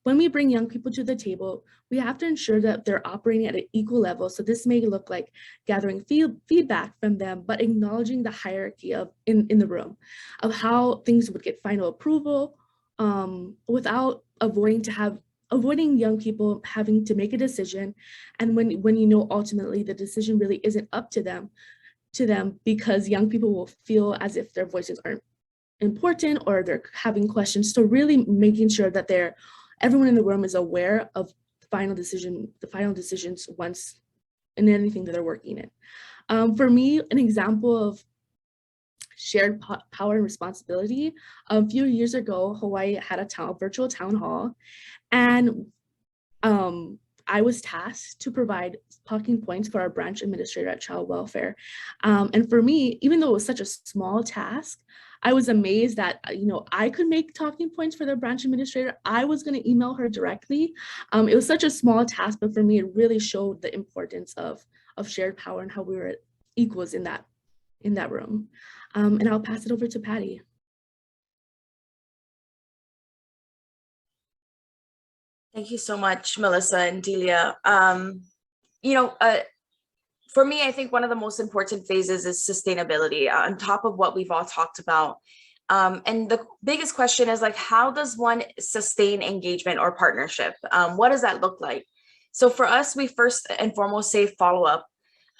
When we bring young people to the table, we have to ensure that they're operating at an equal level. So this may look like gathering feedback from them, but acknowledging the hierarchy in the room of how things would get final approval without avoiding young people having to make a decision. And when you know ultimately the decision really isn't up to them because young people will feel as if their voices aren't important or they're having questions. So really making sure that everyone in the room is aware of the final decisions once in anything that they're working in. For me, an example of shared power and responsibility, a few years ago, Hawaii had a virtual town hall, and I was tasked to provide talking points for our branch administrator at Child Welfare. And for me, even though it was such a small task, I was amazed that, I could make talking points for the branch administrator. I was going to email her directly. It was such a small task, but for me, it really showed the importance of shared power and how we were equals in that room. And I'll pass it over to Patty. Thank you so much, Melissa and Delia. For me, I think one of the most important phases is sustainability on top of what we've all talked about. And the biggest question is like, how does one sustain engagement or partnership? What does that look like? So for us, we first and foremost say follow-up.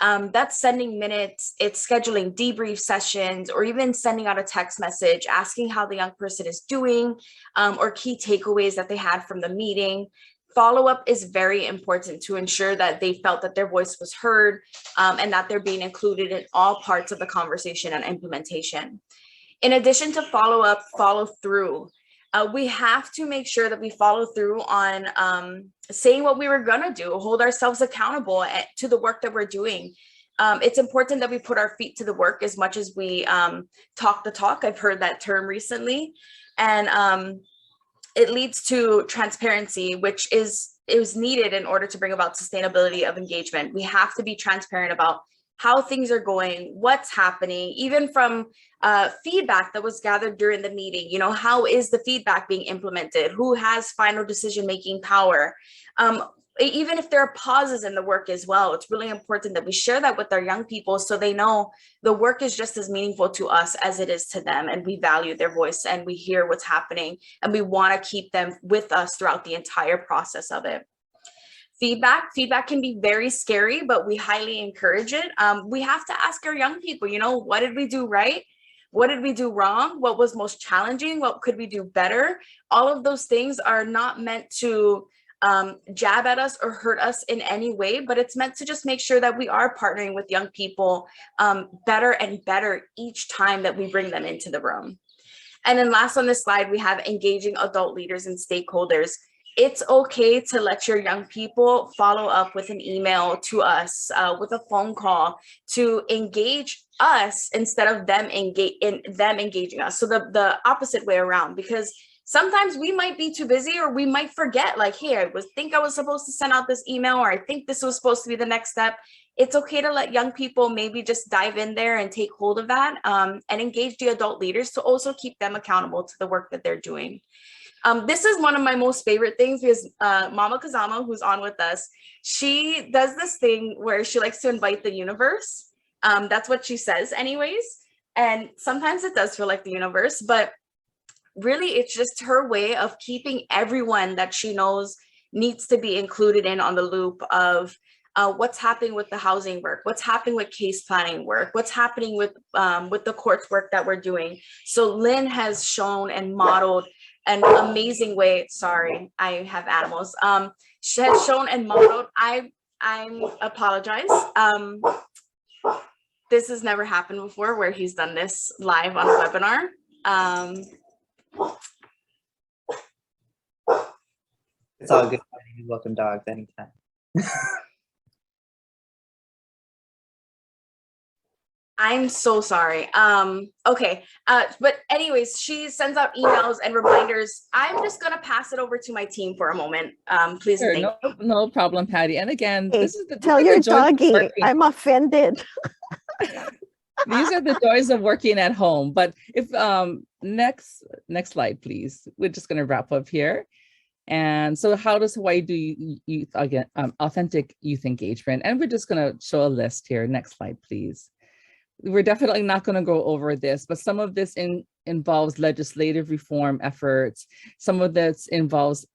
That's sending minutes, it's scheduling debrief sessions, or even sending out a text message, asking how the young person is doing, or key takeaways that they had from the meeting. Follow-up is very important to ensure that they felt that their voice was heard, and that they're being included in all parts of the conversation and implementation. In addition to follow-up, follow through. We have to make sure that we follow through on saying what we were gonna do, hold ourselves accountable to the work that we're doing. It's important that we put our feet to the work as much as we talk the talk. I've heard that term recently. And it leads to transparency, which is needed in order to bring about sustainability of engagement. We have to be transparent about how things are going, what's happening, even from feedback that was gathered during the meeting. How is the feedback being implemented? Who has final decision-making power? Even if there are pauses in the work as well, it's really important that we share that with our young people so they know the work is just as meaningful to us as it is to them, and we value their voice and we hear what's happening, and we want to keep them with us throughout the entire process of it. Feedback can be very scary, but we highly encourage it. We have to ask our young people, what did we do right? What did we do wrong? What was most challenging? What could we do better? All of those things are not meant to jab at us or hurt us in any way, but it's meant to just make sure that we are partnering with young people better and better each time that we bring them into the room. And then last on this slide, we have engaging adult leaders and stakeholders. It's okay to let your young people follow up with an email to us, with a phone call, to engage us instead of them engaging us. So the opposite way around, because sometimes we might be too busy, or we might forget, like, hey, I think I was supposed to send out this email, or I think this was supposed to be the next step. It's okay to let young people maybe just dive in there and take hold of that, and engage the adult leaders to also keep them accountable to the work that they're doing. This is one of my most favorite things because Mama Kazama, who's on with us, she does this thing where she likes to invite the universe. That's what she says anyways. And sometimes it does feel like the universe, but really it's just her way of keeping everyone that she knows needs to be included in on the loop of what's happening with the housing work, what's happening with case planning work, what's happening with the courts work that we're doing. So Lynn has shown and modeled an amazing way. Sorry, I have animals. She has shown and modeled. I apologize. This has never happened before where he's done this live on a webinar. It's all good. You welcome dogs anytime. I'm so sorry. Okay. But anyways, she sends out emails and reminders. I'm just gonna pass it over to my team for a moment. Please. Sure, no problem, Patty. And again, Hey, this is the tell your doggy I'm offended. These are the joys of working at home. But if next slide, please. We're just going to wrap up here. And so how does Hawaii do youth, again, authentic youth engagement? And we're just going to show a list here. Next slide, please. We're definitely not going to go over this, but some of this involves legislative reform efforts. Some of this involves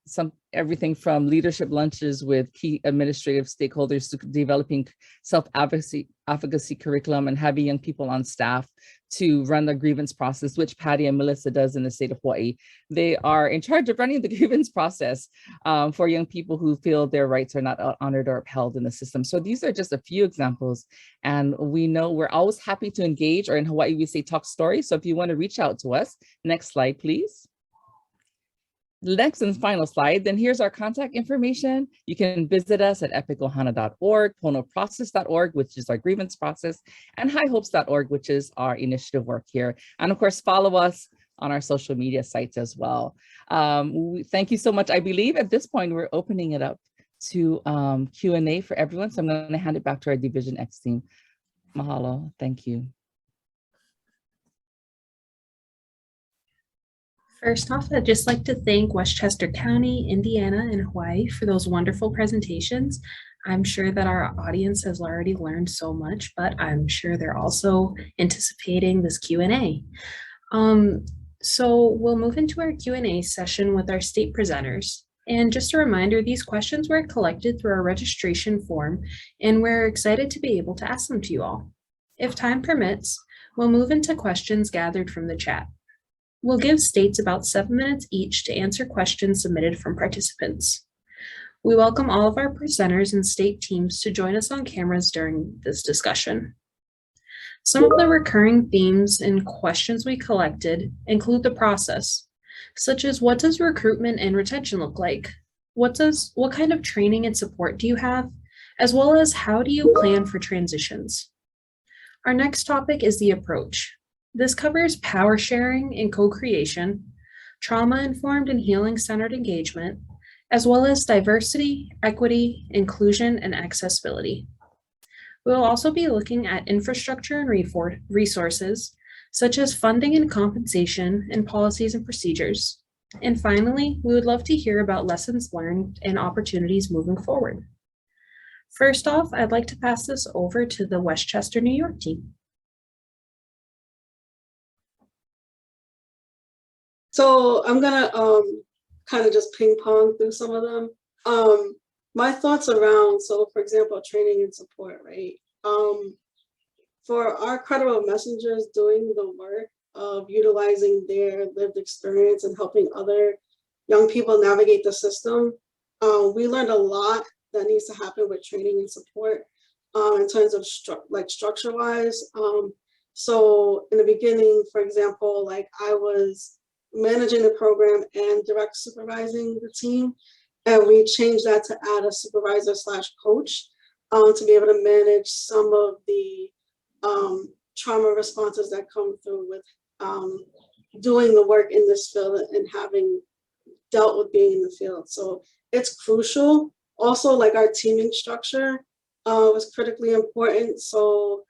everything from leadership lunches with key administrative stakeholders to developing self-advocacy curriculum and having young people on staff to run the grievance process, which Patty and Melissa does in the state of Hawaii. They are in charge of running the grievance process for young people who feel their rights are not honored or upheld in the system. So these are just a few examples. And we know we're always happy to engage, or in Hawaii, we say talk story. So if you want to reach out to us, next slide, please. The next and final slide, then here's our contact information. You can visit us at epicohana.org, ponoprocess.org, which is our grievance process, and highhopes.org, which is our initiative work here. And of course, follow us on our social media sites as well. Thank you so much. I believe at this point, we're opening it up to Q&A for everyone. So I'm going to hand it back to our Division X team. Mahalo. Thank you. First off, I'd just like to thank Westchester County, Indiana, and Hawaii for those wonderful presentations. I'm sure that our audience has already learned so much, but I'm sure they're also anticipating this Q&A. So we'll move into our Q&A session with our state presenters. And just a reminder, these questions were collected through our registration form, and we're excited to be able to ask them to you all. If time permits, we'll move into questions gathered from the chat. We'll give states about 7 minutes each to answer questions submitted from participants. We welcome all of our presenters and state teams to join us on cameras during this discussion. Some of the recurring themes and questions we collected include the process, such as what does recruitment and retention look like? What kind of training and support do you have? As well as how do you plan for transitions? Our next topic is the approach. This covers power sharing and co-creation, trauma-informed and healing-centered engagement, as well as diversity, equity, inclusion, and accessibility. We will also be looking at infrastructure and resources, such as funding and compensation and policies and procedures. And finally, we would love to hear about lessons learned and opportunities moving forward. First off, I'd like to pass this over to the Westchester, New York team. So I'm gonna kind of just ping pong through some of them. My thoughts around, so for example, training and support, right? For our credible messengers doing the work of utilizing their lived experience and helping other young people navigate the system, we learned a lot that needs to happen with training and support in terms of structure-wise. So in the beginning, for example, like I was managing the program and direct supervising the team. And we changed that to add a supervisor / coach to be able to manage some of the trauma responses that come through with doing the work in this field and having dealt with being in the field. So it's crucial. Also, like our teaming structure was critically important. So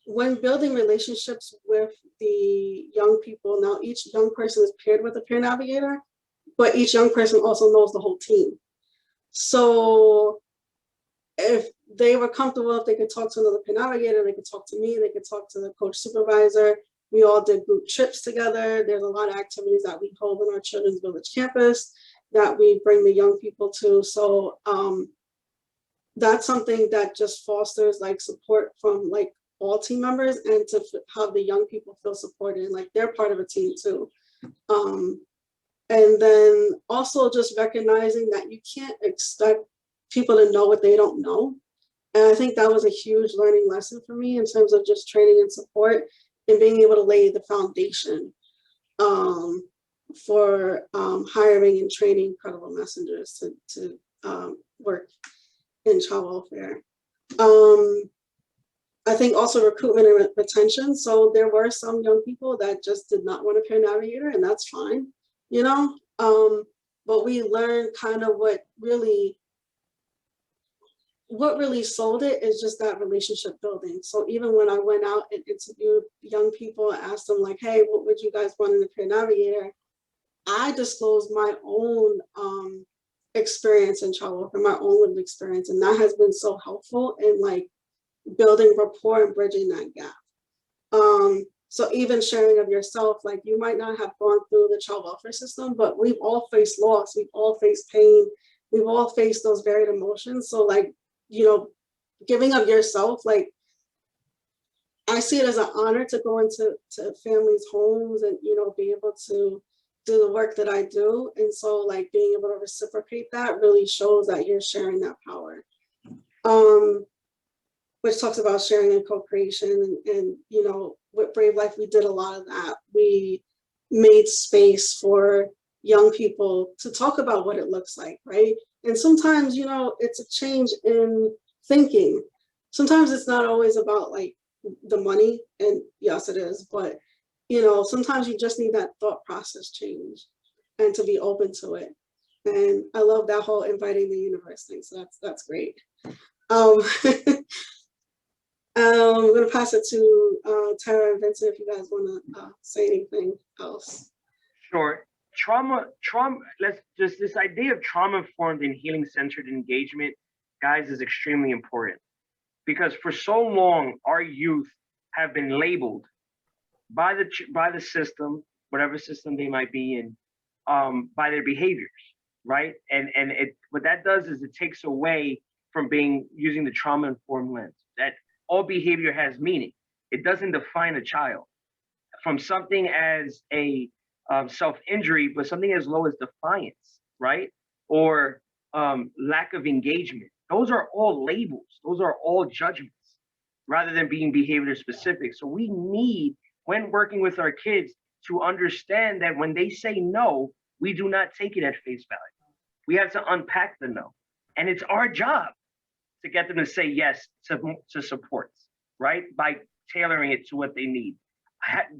when building relationships with the young people, now each young person is paired with a peer navigator, but each young person also knows the whole team. So if they were comfortable, if they could talk to another peer navigator, they could talk to me, they could talk to the coach supervisor. We all did group trips together. There's a lot of activities that we hold on our Children's Village campus that we bring the young people to. So that's something that just fosters like support from like all team members and to have the young people feel supported and like they're part of a team too. And then also just recognizing that you can't expect people to know what they don't know. And I think that was a huge learning lesson for me in terms of just training and support and being able to lay the foundation for hiring and training credible messengers to work in child welfare. I think also recruitment and retention. So there were some young people that just did not want a peer navigator, and that's fine, you know? But we learned kind of what really sold it is just that relationship building. So even when I went out and interviewed young people, I asked them like, hey, what would you guys want in a peer navigator? I disclosed my own experience in child welfare, my own lived experience. And that has been so helpful in like building rapport and bridging that gap. So even sharing of yourself, like you might not have gone through the child welfare system, but we've all faced loss, we've all faced pain, we've all faced those varied emotions. So like, you know, giving of yourself, like I see it as an honor to go into families' homes and, you know, be able to do the work that I do. And so like being able to reciprocate that really shows that you're sharing that power. Which talks about sharing and co-creation and, you know, with Brave Life, we did a lot of that. We made space for young people to talk about what it looks like, right? And sometimes, it's a change in thinking. Sometimes it's not always about like the money, and yes, it is, but sometimes you just need that thought process change and to be open to it. And I love that whole inviting the universe thing. So that's great. I'm going to pass it to Tara and Vincent if you guys want to say anything else. Sure. This idea of trauma-informed and healing-centered engagement, guys, is extremely important, because for so long, our youth have been labeled by the system, whatever system they might be in, by their behaviors, right? And what that does is it takes away from using the trauma-informed lens, that all behavior has meaning. It doesn't define a child from something as a self-injury, but something as low as defiance, right? Or lack of engagement. Those are all labels. Those are all judgments rather than being behavior specific. So we need, when working with our kids, to understand that when they say no, we do not take it at face value. We have to unpack the no. And it's our job to get them to say yes to supports, right? By tailoring it to what they need,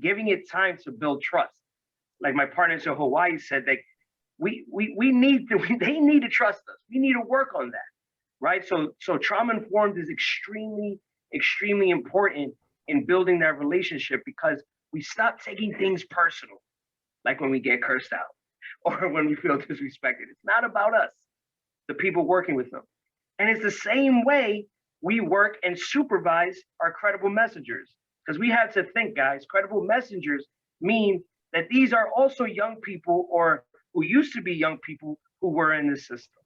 giving it time to build trust. Like my partners in Hawaii said, that they need to trust us. We need to work on that, right? So trauma-informed is extremely, extremely important in building that relationship, because we stop taking things personal, like when we get cursed out or when we feel disrespected. It's not about us, the people working with them. And it's the same way we work and supervise our credible messengers, because we have to think, guys, credible messengers mean that these are also young people, or who used to be young people, who were in the system.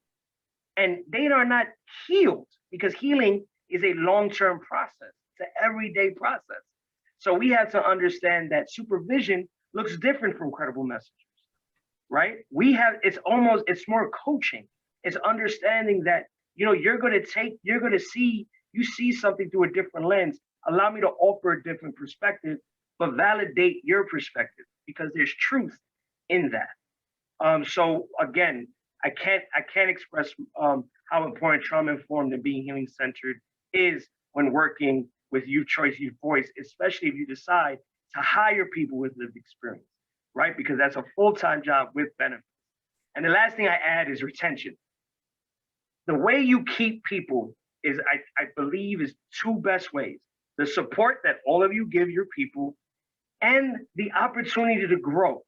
And they are not healed, because healing is a long-term process. It's an everyday process. So we have to understand that supervision looks different from credible messengers, right? It's more coaching. It's understanding that, you see something through a different lens. Allow me to offer a different perspective, but validate your perspective, because there's truth in that. So again, I can't express how important trauma-informed and being healing-centered is when working with Youth Choice, Youth Voice, especially if you decide to hire people with lived experience, right? Because that's a full-time job with benefits. And the last thing I add is retention. The way you keep people is, I believe, is two best ways: the support that all of you give your people and the opportunity to grow.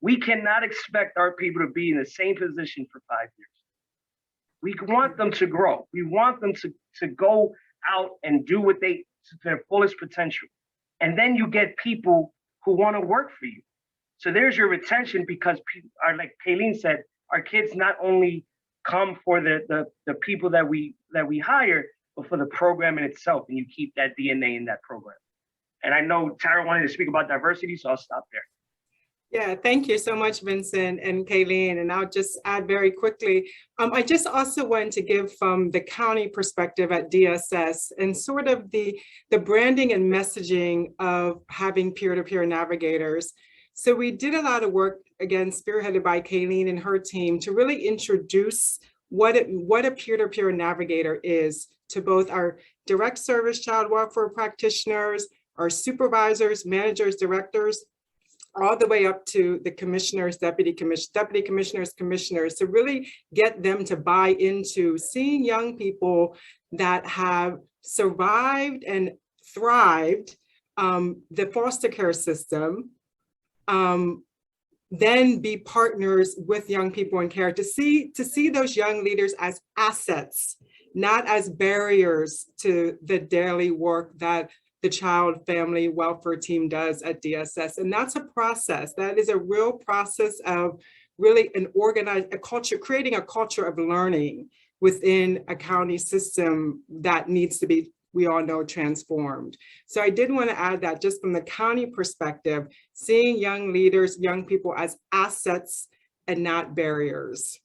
We cannot expect our people to be in the same position for 5 years. We want them to grow. We want them to go out and do to their fullest potential. And then you get people who want to work for you. So there's your retention, because like Kayleen said, our kids not only come for the people that we hire, but for the program in itself, and you keep that DNA in that program. And I know Tara wanted to speak about diversity, so I'll stop there. Yeah, thank you so much, Vincent and Kayleen. And I'll just add very quickly, I just also wanted to give from the county perspective at DSS and sort of the branding and messaging of having peer-to-peer navigators. So we did a lot of work, again, spearheaded by Kayleen and her team, to really introduce what a peer-to-peer navigator is to both our direct service child welfare practitioners, our supervisors, managers, directors, all the way up to the commissioners, deputy commissioners, to really get them to buy into seeing young people that have survived and thrived the foster care system, then be partners with young people in care, to see those young leaders as assets, not as barriers to the daily work that the child family welfare team does at DSS. And that's a process. That is a real process of really creating a culture of learning within a county system that needs to be, we all know, transformed. So I did want to add that, just from the county perspective, seeing young leaders, young people as assets and not barriers.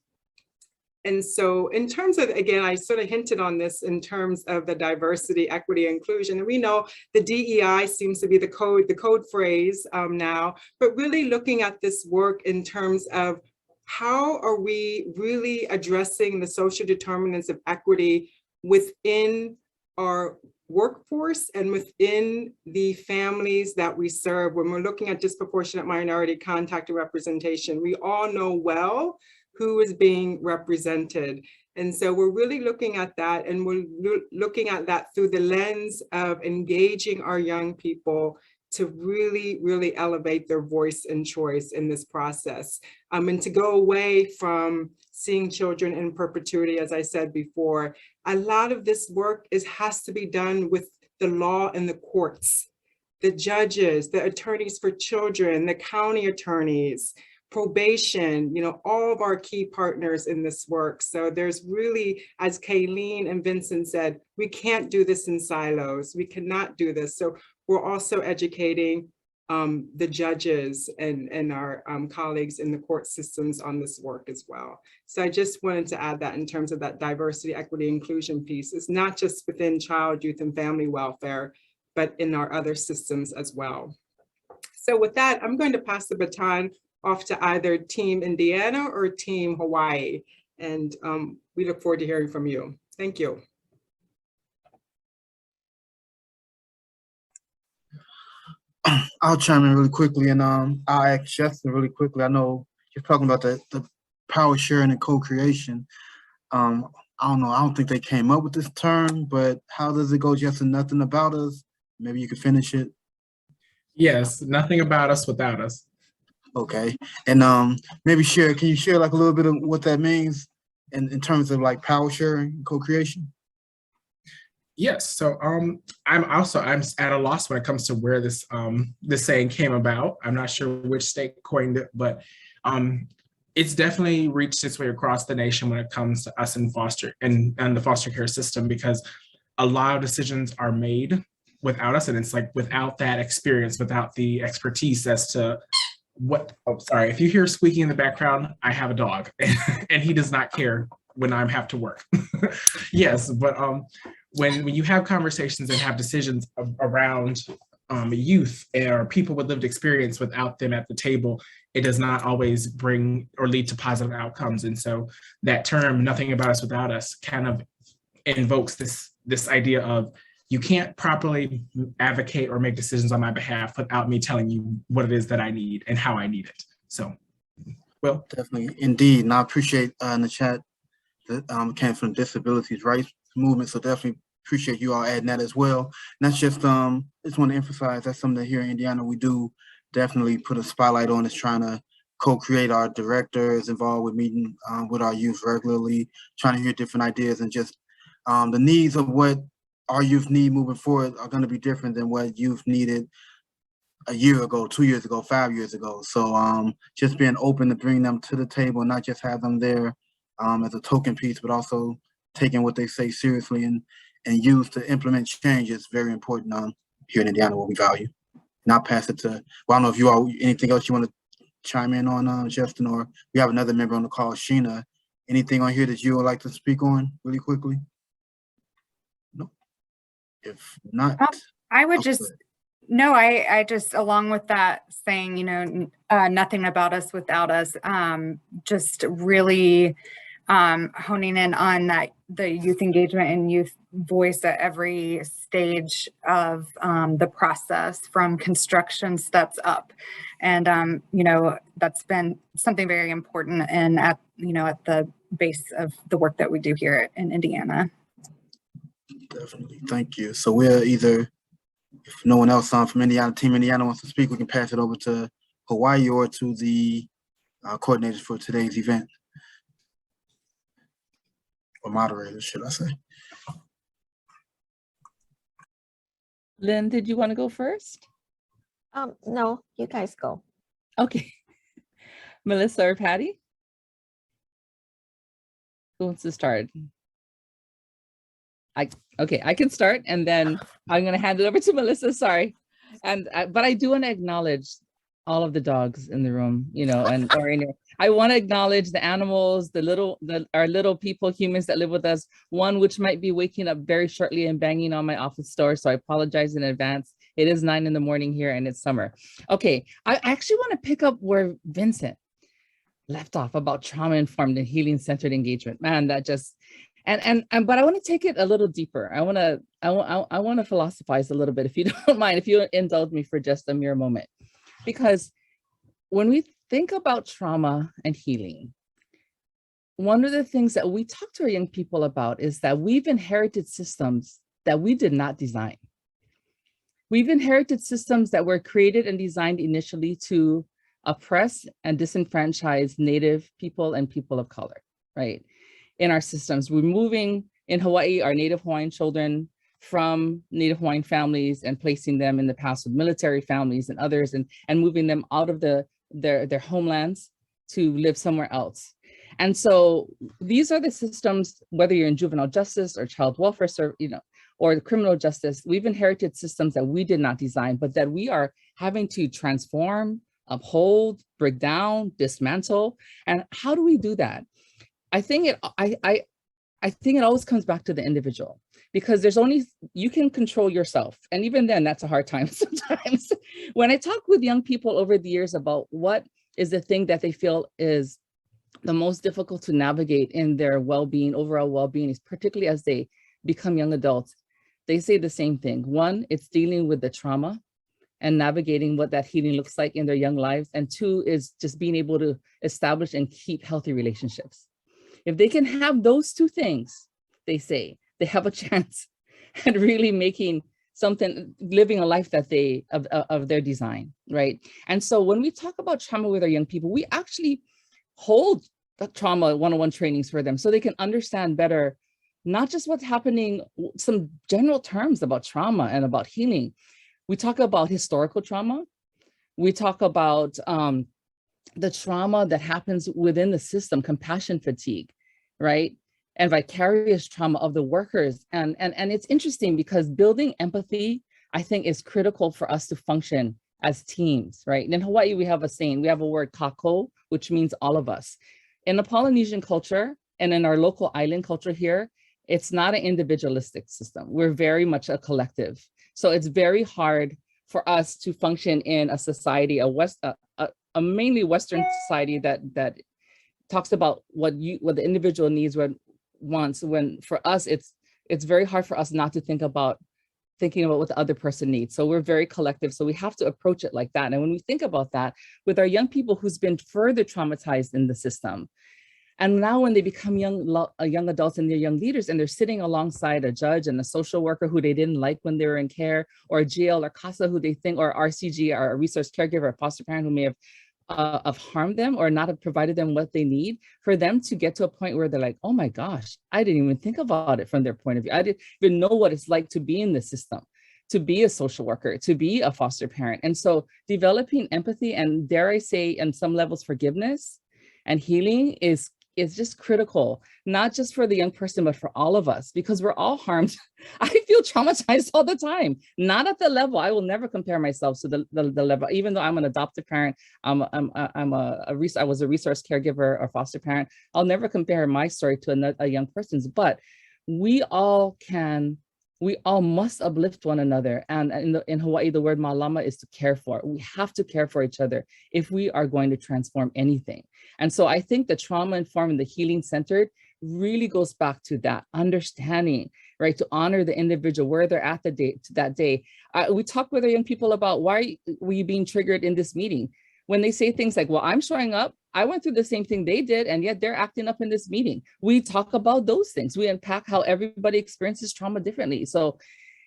And so in terms of, again, I sort of hinted on this in terms of the diversity, equity, inclusion. And we know the DEI seems to be the code phrase now, but really looking at this work in terms of how are we really addressing the social determinants of equity within our workforce and within the families that we serve. When we're looking at disproportionate minority contact and representation, we all know well who is being represented. And so we're really looking at that, and we're looking at that through the lens of engaging our young people to really, really elevate their voice and choice in this process. And to go away from seeing children in perpetuity, as I said before, a lot of this work has to be done with the law and the courts, the judges, the attorneys for children, the county attorneys, probation, all of our key partners in this work. So there's really, as Kayleen and Vincent said, we can't do this in silos. We cannot do this. So we're also educating the judges and our colleagues in the court systems on this work as well. So I just wanted to add that in terms of that diversity, equity, inclusion piece. It's not just within child, youth, and family welfare, but in our other systems as well. So with that, I'm going to pass the baton off to either Team Indiana or Team Hawaii. And we look forward to hearing from you. Thank you. I'll chime in really quickly, and I'll ask Justin really quickly. I know you're talking about the power sharing and co-creation. I don't know, I don't think they came up with this term, but how does it go, Justin? Nothing about us? Maybe you could finish it. Yes, nothing about us without us. Okay, and maybe can you share like a little bit of what that means in terms of like power sharing, co-creation? Yes, so I'm at a loss when it comes to where this this saying came about. I'm not sure which state coined it, but it's definitely reached its way across the nation when it comes to us in foster and the foster care system, because a lot of decisions are made without us, and it's like without that experience, without the expertise as to what. Oh, sorry, if you hear squeaking in the background, I have a dog, and he does not care when I have to work. Yes, but when you have conversations and have decisions around youth or people with lived experience without them at the table, it does not always bring or lead to positive outcomes. And so that term, nothing about us without us, kind of invokes this idea of you can't properly advocate or make decisions on my behalf without me telling you what it is that I need and how I need it. So, well, definitely, indeed. And I appreciate in the chat that came from disabilities rights movement. So definitely appreciate you all adding that as well. And that's just just want to emphasize that's something that here in Indiana we do definitely put a spotlight on, is trying to co-create. Our director is involved with meeting with our youth regularly, trying to hear different ideas, and just the needs of what our youth need moving forward are going to be different than what youth needed a year ago, 2 years ago, 5 years ago. So just being open to bring them to the table, not just have them there as a token piece, but also taking what they say seriously and use to implement change is very important here in Indiana, what we value. And I'll pass it to, well, I don't know if you all, anything else you want to chime in on, Justin, or we have another member on the call, Sheena. Anything on here that you would like to speak on really quickly? No. If not, I would just, no, I just, along with that saying, nothing about us without us, just really honing in on that, the youth engagement and youth voice at every stage of the process, from construction steps up. And, that's been something very important and at the base of the work that we do here in Indiana. Definitely, thank you. So we're either, if no one else from Indiana, Team Indiana wants to speak, we can pass it over to Hawaii or to the coordinators for today's event. Or moderators, should I say. Lynn, did you want to go first? No, you guys go. Okay. Melissa or Patty? Who wants to start? Okay, I can start, and then I'm going to hand it over to Melissa. Sorry, but I do want to acknowledge all of the dogs in the room, I want to acknowledge the animals, our little people, humans that live with us, one which might be waking up very shortly and banging on my office door. So I apologize in advance. It is 9 in the morning here and it's summer. Okay, I actually want to pick up where Vincent left off about trauma-informed and healing-centered engagement. Man, that just, but I want to take it a little deeper. I want to philosophize a little bit, if you don't mind, if you indulge me for just a mere moment. Because when we think about trauma and healing, one of the things that we talk to our young people about is that we've inherited systems that we did not design. We've inherited systems that were created and designed initially to oppress and disenfranchise Native people and people of color, right? In our systems, removing in Hawaii our Native Hawaiian children from Native Hawaiian families and placing them in the past with military families and others, and moving them out of their homelands to live somewhere else. And so these are the systems, whether you're in juvenile justice or child welfare, or the criminal justice, we've inherited systems that we did not design, but that we are having to transform, uphold, break down, dismantle. And how do we do that? I think it always comes back to the individual, because you can control yourself. And even then, that's a hard time sometimes. When I talk with young people over the years about what is the thing that they feel is the most difficult to navigate in their well-being, overall well-being, particularly as they become young adults, they say the same thing. One, it's dealing with the trauma and navigating what that healing looks like in their young lives. And two is just being able to establish and keep healthy relationships. If they can have those two things, they say, they have a chance at really making something, living a life that of their design, right? And so when we talk about trauma with our young people, we actually hold the trauma one-on-one trainings for them so they can understand better, not just what's happening, some general terms about trauma and about healing. We talk about historical trauma. We talk about the trauma that happens within the system, compassion fatigue, right? And vicarious trauma of the workers. And it's interesting because building empathy, I think, is critical for us to function as teams, right? And in Hawaii, we have a saying, we have a word kako, which means all of us. In the Polynesian culture and in our local island culture here, it's not an individualistic system. We're very much a collective. So it's very hard for us to function in a society, a mainly Western society that talks about what the individual needs, wants. When for us, it's very hard for us not to thinking about what the other person needs. So we're very collective. So we have to approach it like that. And when we think about that with our young people who's been further traumatized in the system, and now when they become young adults and they're young leaders and they're sitting alongside a judge and a social worker who they didn't like when they were in care, or a jail or CASA who they think, or RCG, or a resource caregiver, or foster parent who may have harmed them or not have provided them what they need, for them to get to a point where they're like, oh my gosh, I didn't even think about it from their point of view. I didn't even know what it's like to be in the system, to be a social worker, to be a foster parent. And so developing empathy and, dare I say, in some levels, forgiveness and healing is just critical, not just for the young person, but for all of us, because we're all harmed. I feel traumatized all the time, not at the level. I will never compare myself to the level, even though I'm an adoptive parent, I was a resource caregiver or foster parent. I'll never compare my story to a young person's, but we all must uplift one another. And in Hawaii, the word malama is to care for. We have to care for each other if we are going to transform anything. And so I think the trauma-informed and the healing-centered really goes back to that understanding, right? To honor the individual, where they're at that day. We talk with our young people about, why were you being triggered in this meeting? When they say things like, well, I'm showing up, I went through the same thing they did, and yet they're acting up in this meeting. We talk about those things. We unpack how everybody experiences trauma differently. So,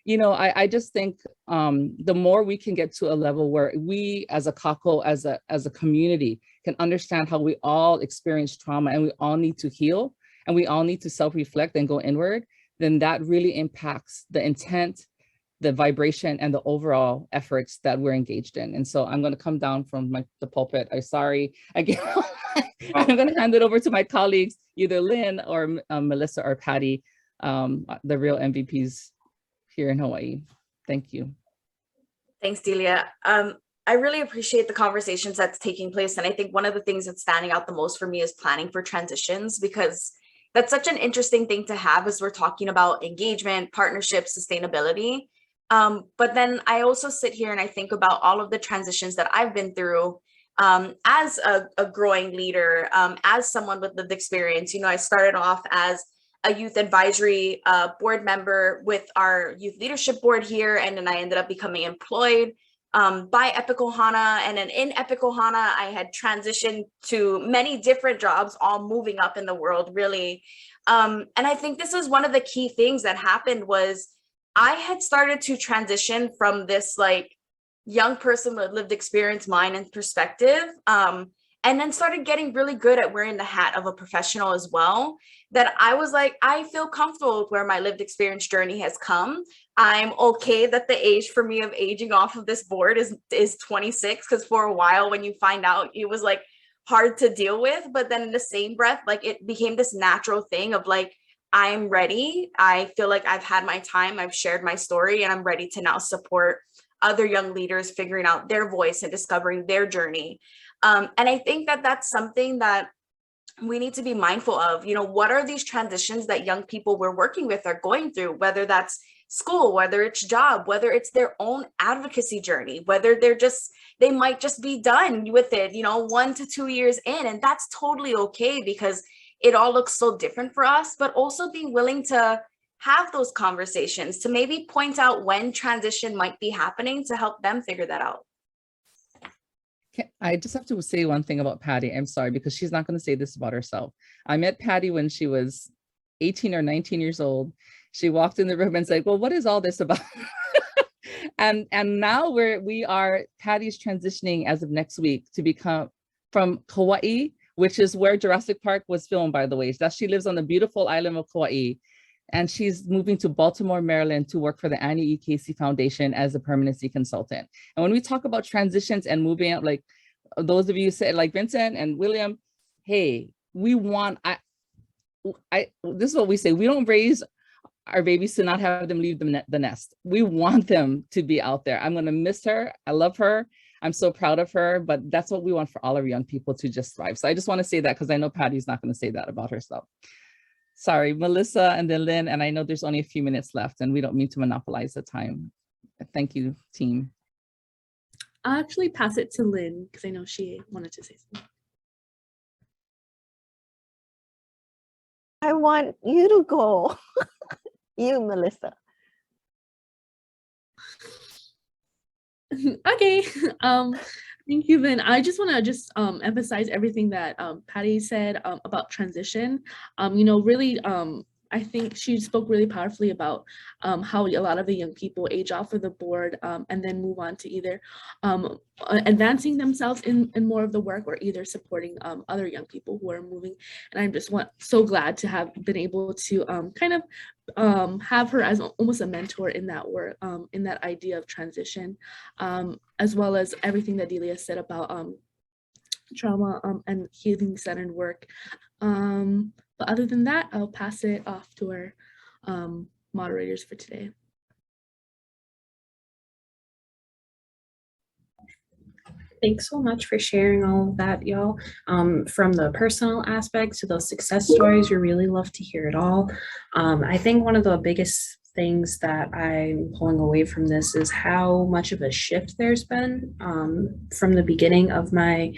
I just think the more we can get to a level where we as a kako, as a community, can understand how we all experience trauma and we all need to heal and we all need to self-reflect and go inward, then that really impacts the intent, the vibration, and the overall efforts that we're engaged in. And so I'm going to come down from the pulpit. I'm sorry again. I'm going to hand it over to my colleagues, either Lynn or Melissa or Patty, the real MVPs here in Hawaii. Thank you. Thanks, Delia. I really appreciate the conversations that's taking place. And I think one of the things that's standing out the most for me is planning for transitions, because that's such an interesting thing to have as we're talking about engagement, partnership, sustainability. But then I also sit here and I think about all of the transitions that I've been through as a growing leader, as someone with lived experience. You know, I started off as a youth advisory board member with our youth leadership board here, and then I ended up becoming employed by Epic Ohana. And then in Epic Ohana, I had transitioned to many different jobs, all moving up in the world, really. And I think this was one of the key things that happened was I had started to transition from this like young person with lived experience, mind and perspective, and then started getting really good at wearing the hat of a professional as well, that I was like, I feel comfortable with where my lived experience journey has come. I'm okay that the age for me of aging off of this board is 26, because for a while when you find out, it was like hard to deal with. But then in the same breath, like it became this natural thing of like, I'm ready. I feel like I've had my time, I've shared my story, and I'm ready to now support other young leaders figuring out their voice and discovering their journey. And I think that that's something that we need to be mindful of. You know, what are these transitions that young people we're working with are going through, whether that's school, whether it's job, whether it's their own advocacy journey, whether they might just be done with it, you know, 1 to 2 years in, and that's totally okay, because it all looks so different for us. But also being willing to have those conversations to maybe point out when transition might be happening to help them figure that out. I just have to say one thing about Patty. I'm sorry, because she's not going to say this about herself. I met Patty when she was 18 or 19 years old. She walked in the room and said, well, what is all this about? and now Patty's transitioning as of next week to become from Kauai, which is where Jurassic Park was filmed, by the way. She lives on the beautiful island of Kauai. And she's moving to Baltimore, Maryland to work for the Annie E. Casey Foundation as a permanency consultant. And when we talk about transitions and moving out, like those of you said, like Vincent and William, hey, we want, this is what we say, we don't raise our babies to not have them leave the nest. We want them to be out there. I'm gonna miss her, I love her. I'm so proud of her, but that's what we want for all our young people, to just thrive. So I just wanna say that, because I know Patty's not gonna say that about herself. Sorry, Melissa and then Lynn, and I know there's only a few minutes left and we don't mean to monopolize the time. Thank you, team. I'll actually pass it to Lynn because I know she wanted to say something. I want you to go. You, Melissa. Okay. Thank you, Lynn. I just want to emphasize everything that Patty said about transition. You know, really, I think she spoke really powerfully about how a lot of the young people age off of the board and then move on to either advancing themselves in more of the work, or either supporting other young people who are moving. And I'm just so glad to have been able to kind of have her as almost a mentor in that work, in that idea of transition, as well as everything that Delia said about trauma and healing centered work. But other than that, I'll pass it off to our moderators for today. Thanks so much for sharing all of that, y'all. From the personal aspects to those success stories, we really love to hear it all. I think one of the biggest things that I'm pulling away from this is how much of a shift there's been from the beginning of my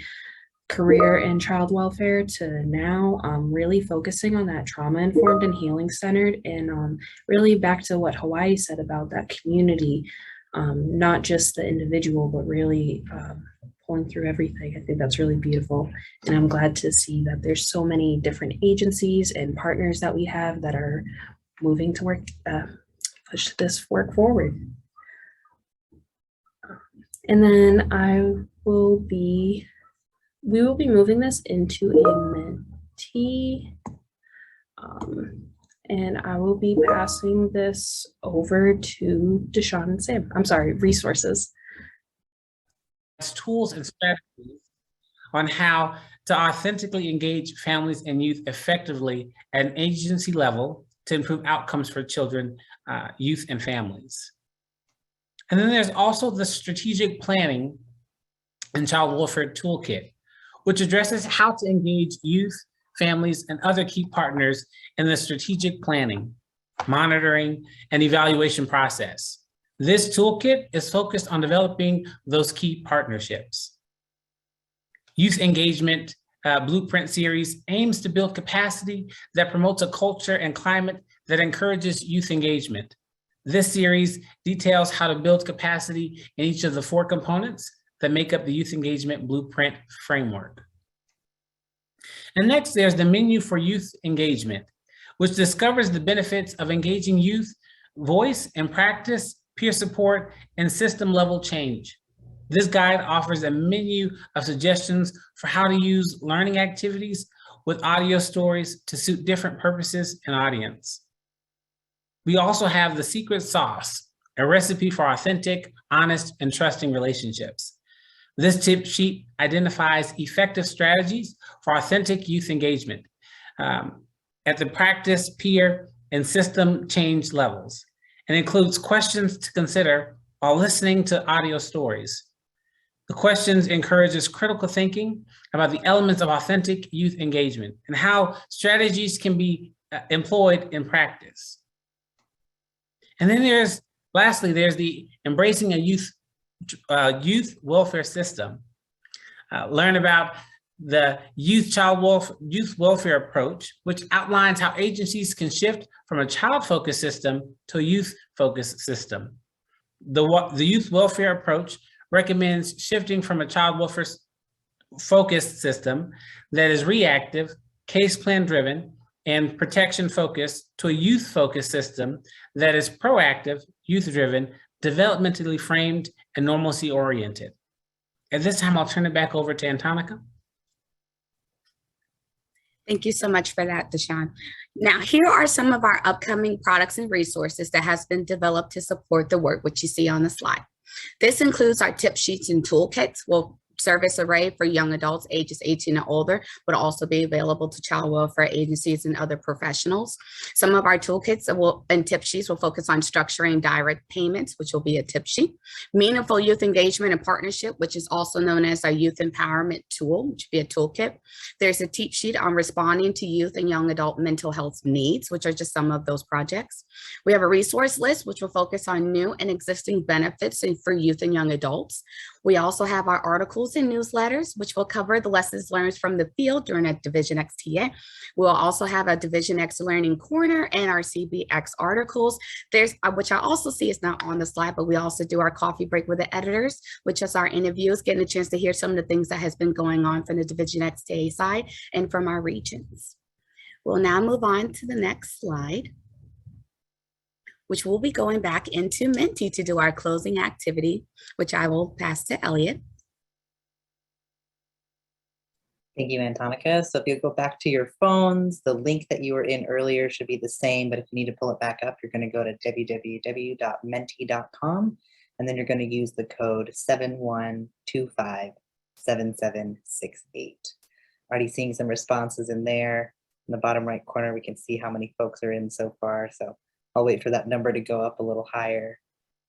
career in child welfare to now, really focusing on that trauma-informed and healing-centered, and really back to what Hawaii said about that community, not just the individual, but really pulling through everything. I think that's really beautiful. And I'm glad to see that there's so many different agencies and partners that we have that are moving to work, push this work forward. And then we will be moving this into a mentee, and I will be passing this over to Deshawn and Sam. I'm sorry, resources. Tools and strategies on how to authentically engage families and youth effectively at an agency level to improve outcomes for children, youth, and families. And then there's also the strategic planning and Child Welfare Toolkit, which addresses how to engage youth, families, and other key partners in the strategic planning, monitoring, and evaluation process. This toolkit is focused on developing those key partnerships. Youth Engagement Blueprint Series aims to build capacity that promotes a culture and climate that encourages youth engagement. This series details how to build capacity in each of the 4 components that make up the Youth Engagement Blueprint framework. And next, there's the menu for youth engagement, which discovers the benefits of engaging youth voice and practice, peer support, and system level change. This guide offers a menu of suggestions for how to use learning activities with audio stories to suit different purposes and audience. We also have the secret sauce, a recipe for authentic, honest, and trusting relationships. This tip sheet identifies effective strategies for authentic youth engagement at the practice, peer, and system change levels, and includes questions to consider while listening to audio stories. The questions encourages critical thinking about the elements of authentic youth engagement and how strategies can be employed in practice. And then lastly, there's the embracing a youth welfare system. Learn about the youth welfare approach, which outlines how agencies can shift from a child-focused system to a youth-focused system. The youth welfare approach recommends shifting from a child welfare focused system that is reactive, case plan driven, and protection focused to a youth focused system that is proactive, youth driven, developmentally framed, and normalcy oriented. At this time, I'll turn it back over to Antonica. Thank you so much for that, Deshaun. Now, here are some of our upcoming products and resources that has been developed to support the work, which you see on the slide. This includes our tip sheets and toolkits. We'll service array for young adults ages 18 and older, but also be available to child welfare agencies and other professionals. Some of our toolkits and tip sheets will focus on structuring direct payments, which will be a tip sheet. Meaningful youth engagement and partnership, which is also known as our youth empowerment tool, which would be a toolkit. There's a tip sheet on responding to youth and young adult mental health needs, which are just some of those projects. We have a resource list, which will focus on new and existing benefits for youth and young adults. We also have our articles and newsletters, which will cover the lessons learned from the field during a Division X TA. We'll also have a Division X Learning Corner and our CBX articles. There's, which I also see is not on the slide, but we also do our coffee break with the editors, which is our interviews, getting a chance to hear some of the things that has been going on from the Division X TA side and from our regions. We'll now move on to the next slide, which we'll be going back into Menti to do our closing activity, which I will pass to Elliot. Thank you, Antonica. So if you go back to your phones, the link that you were in earlier should be the same, but if you need to pull it back up, you're going to go to www.menti.com, and then you're going to use the code 71257768. Already seeing some responses in there. In the bottom right corner, we can see how many folks are in so far. So I'll wait for that number to go up a little higher.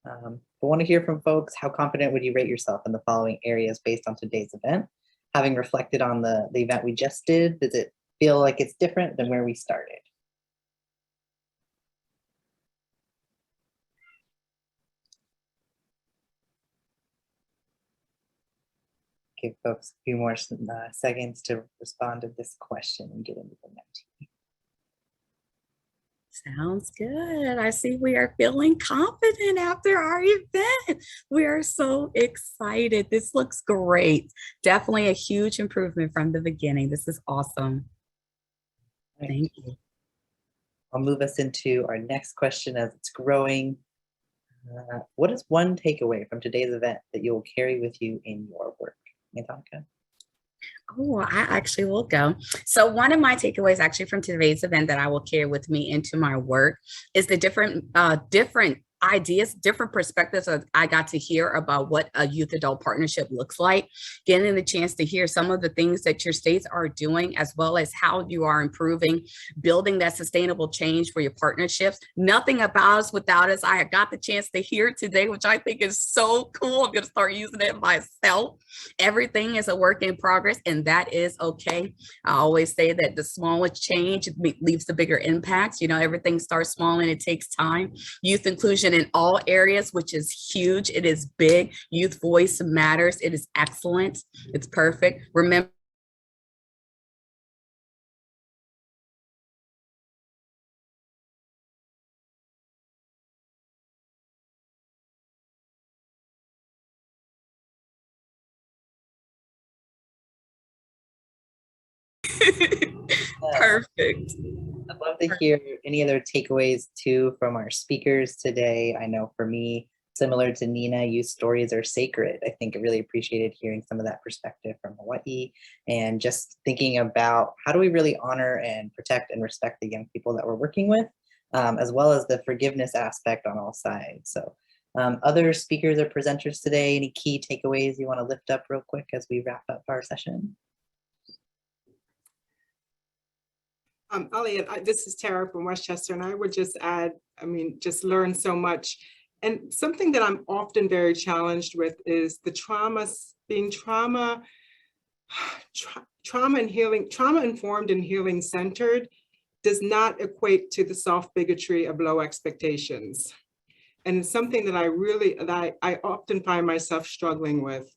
I want to hear from folks. How confident would you rate yourself in the following areas based on today's event? Having reflected on the event we just did, does it feel like it's different than where we started? Give folks a few more seconds to respond to this question and get into the Menti. Sounds good. I see we are feeling confident after our event. We are so excited. This looks great. Definitely a huge improvement from the beginning. This is awesome. Thank you. I'll move us into our next question as it's growing. What is one takeaway from today's event that you will carry with you in your work? Antonica? Oh, I actually will go. So one of my takeaways actually from today's event that I will carry with me into my work is the different ideas, different perspectives I got to hear about what a youth adult partnership looks like, getting the chance to hear some of the things that your states are doing, as well as how you are improving, building that sustainable change for your partnerships. Nothing about us without us. I got the chance to hear today, which I think is so cool. I'm going to start using it myself. Everything is a work in progress, and that is okay. I always say that the smallest change leaves the bigger impacts. You know, everything starts small and it takes time. Youth inclusion in all areas, which is huge. It is big. Youth voice matters. It is excellent. It's perfect. Remember, perfect. I'd love to hear any other takeaways too from our speakers today. I know for me, similar to Nina, youth stories are sacred. I think I really appreciated hearing some of that perspective from Hawaii, and just thinking about how do we really honor and protect and respect the young people that we're working with, as well as the forgiveness aspect on all sides. So other speakers or presenters today, any key takeaways you want to lift up real quick as we wrap up our session? Ali, this is Tara from Westchester, and I would just add, I mean, just learn so much. And something that I'm often very challenged with is the being trauma and healing, trauma informed and healing centered does not equate to the soft bigotry of low expectations. And it's something that I often find myself struggling with.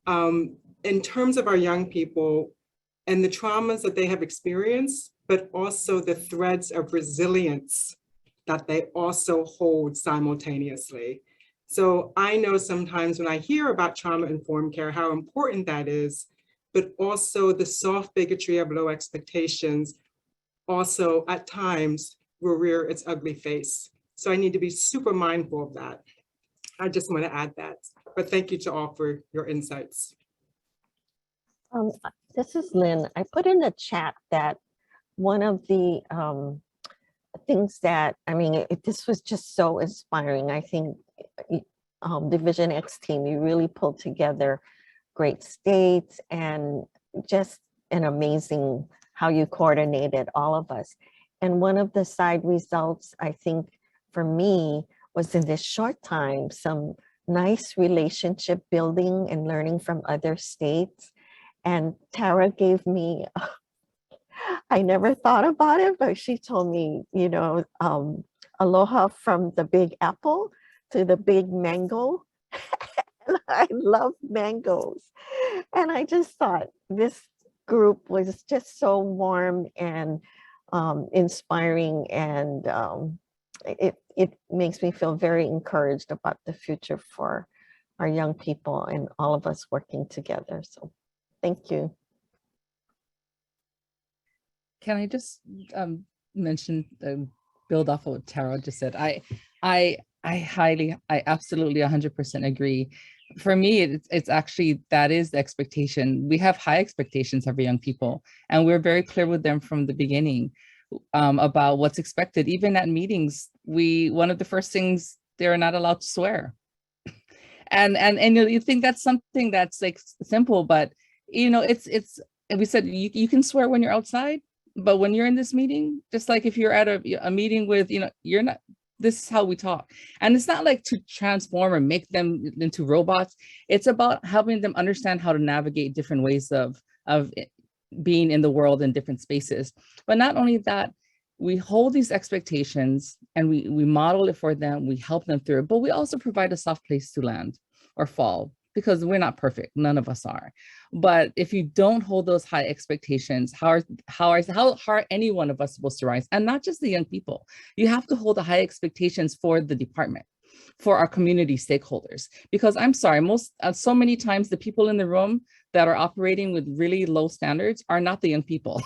In terms of our young people and the traumas that they have experienced, but also the threads of resilience that they also hold simultaneously. So I know sometimes when I hear about trauma-informed care, how important that is, but also the soft bigotry of low expectations also at times will rear its ugly face. So I need to be super mindful of that. I just want to add that, but thank you to all for your insights. This is Lynn. I put in the chat that one of the things that, I mean, this was just so inspiring. I think Division X team, you really pulled together great states and just an amazing how you coordinated all of us. And one of the side results, I think, for me, was in this short time, some nice relationship building and learning from other states. And Tara gave me, I never thought about it, but she told me, you know, aloha from the big apple to the big mango. And I love mangoes. And I just thought this group was just so warm and inspiring, and it makes me feel very encouraged about the future for our young people and all of us working together. So thank you. Can I just mention, build off of what Tara just said? I absolutely 100% agree. For me, it's actually, that is the expectation. We have high expectations of our young people, and we're very clear with them from the beginning about what's expected. Even at meetings, one of the first things, they're not allowed to swear. And you think that's something that's like simple, but you know, and we said you can swear when you're outside, but when you're in this meeting, just like if you're at a meeting with, you know, you're not, this is how we talk. And it's not like to transform or make them into robots. It's about helping them understand how to navigate different ways of being in the world in different spaces. But not only that, we hold these expectations and we model it for them, we help them through it, but we also provide a soft place to land or fall, because we're not perfect, none of us are. But if you don't hold those high expectations, how are any one of us supposed to rise? And not just the young people. You have to hold the high expectations for the department, for our community stakeholders. Because I'm sorry, so many times the people in the room that are operating with really low standards are not the young people.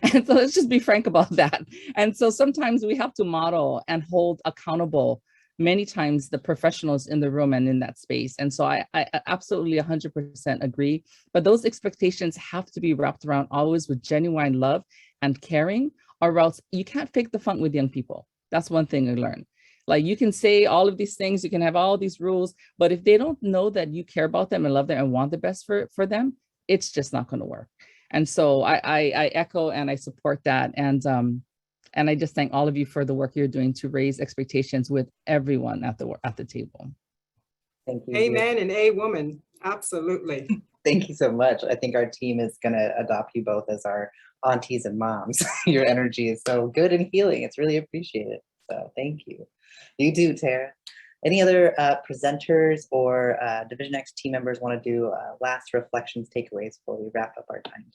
And so let's just be frank about that. And so sometimes we have to model and hold accountable many times the professionals in the room and in that space. And so I absolutely 100% agree, but those expectations have to be wrapped around always with genuine love and caring, or else you can't fake the funk with young people. That's one thing I learned. Like you can say all of these things, you can have all these rules, but if they don't know that you care about them and love them and want the best for them, it's just not going to work. And so I echo and I support that. And I just thank all of you for the work you're doing to raise expectations with everyone at the table. Thank you. Amen and a woman. Absolutely. Thank you so much. I think our team is going to adopt you both as our aunties and moms. Your energy is so good and healing. It's really appreciated. So thank you. You too, Tara. Any other presenters or Division X team members want to do last reflections, takeaways before we wrap up our time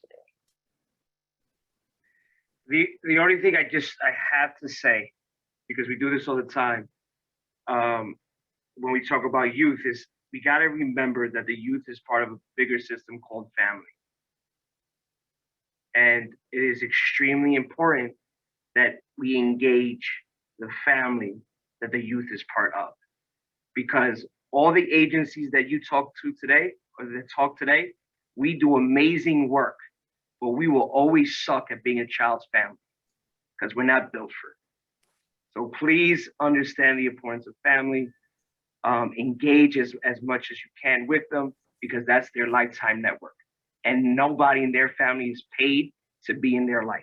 today? The only thing I have to say, because we do this all the time, when we talk about youth, is we got to remember that the youth is part of a bigger system called family. And it is extremely important that we engage the family that the youth is part of. Because all the agencies that you talk to today, or that talk today, we do amazing work, but we will always suck at being a child's family because we're not built for it. So please understand the importance of family. Engage as much as you can with them, because that's their lifetime network. And nobody in their family is paid to be in their life.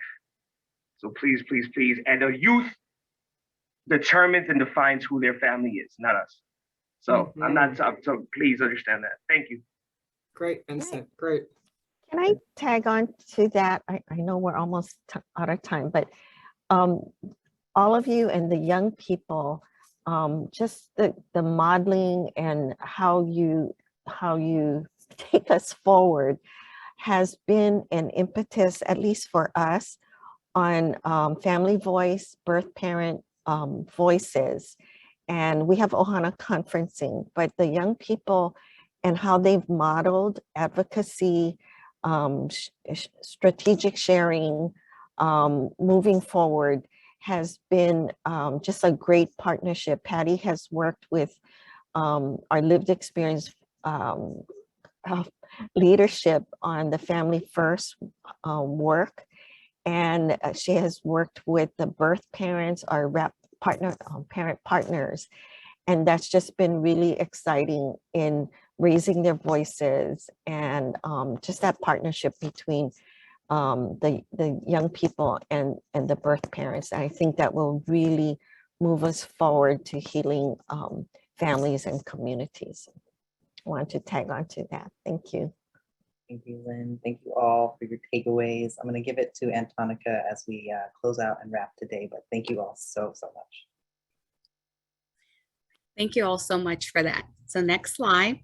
So please, please, please. And the youth determines and defines who their family is, not us. So I'm not, so please understand that. Thank you. Great, Vincent, great. Can I tag on to that? I know we're almost out of time, but all of you and the young people, just the modeling and how you take us forward has been an impetus, at least for us, on family voice, birth parent voices. And we have Ohana conferencing, but the young people and how they've modeled advocacy, strategic sharing, moving forward has been just a great partnership. Patty has worked with our lived experience leadership on the Family First work. And she has worked with the birth parents, our parent partners. And that's just been really exciting in raising their voices and just that partnership between the young people and the birth parents. I think that will really move us forward to healing families and communities. I want to tag on to that. Thank you. Thank you, Lynn. Thank you all for your takeaways. I'm going to give it to Antonica as we close out and wrap today, but thank you all so much. Thank you all so much for that. So next slide.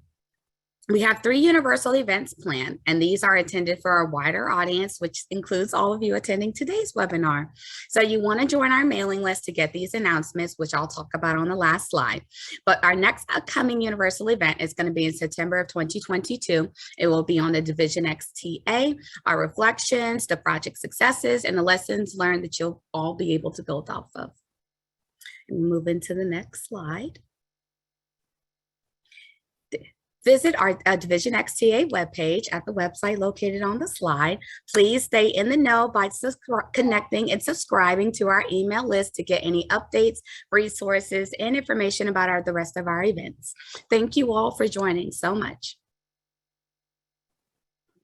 We have 3 universal events planned, and these are intended for a wider audience, which includes all of you attending today's webinar. So you want to join our mailing list to get these announcements, which I'll talk about on the last slide. But our next upcoming universal event is going to be in September of 2022. It will be on the Division XTA, our reflections, the project successes, and the lessons learned that you'll all be able to build off of. And move into the next slide. Visit our Division XTA webpage at the website located on the slide. Please stay in the know by connecting and subscribing to our email list to get any updates, resources, and information about the rest of our events. Thank you all for joining so much.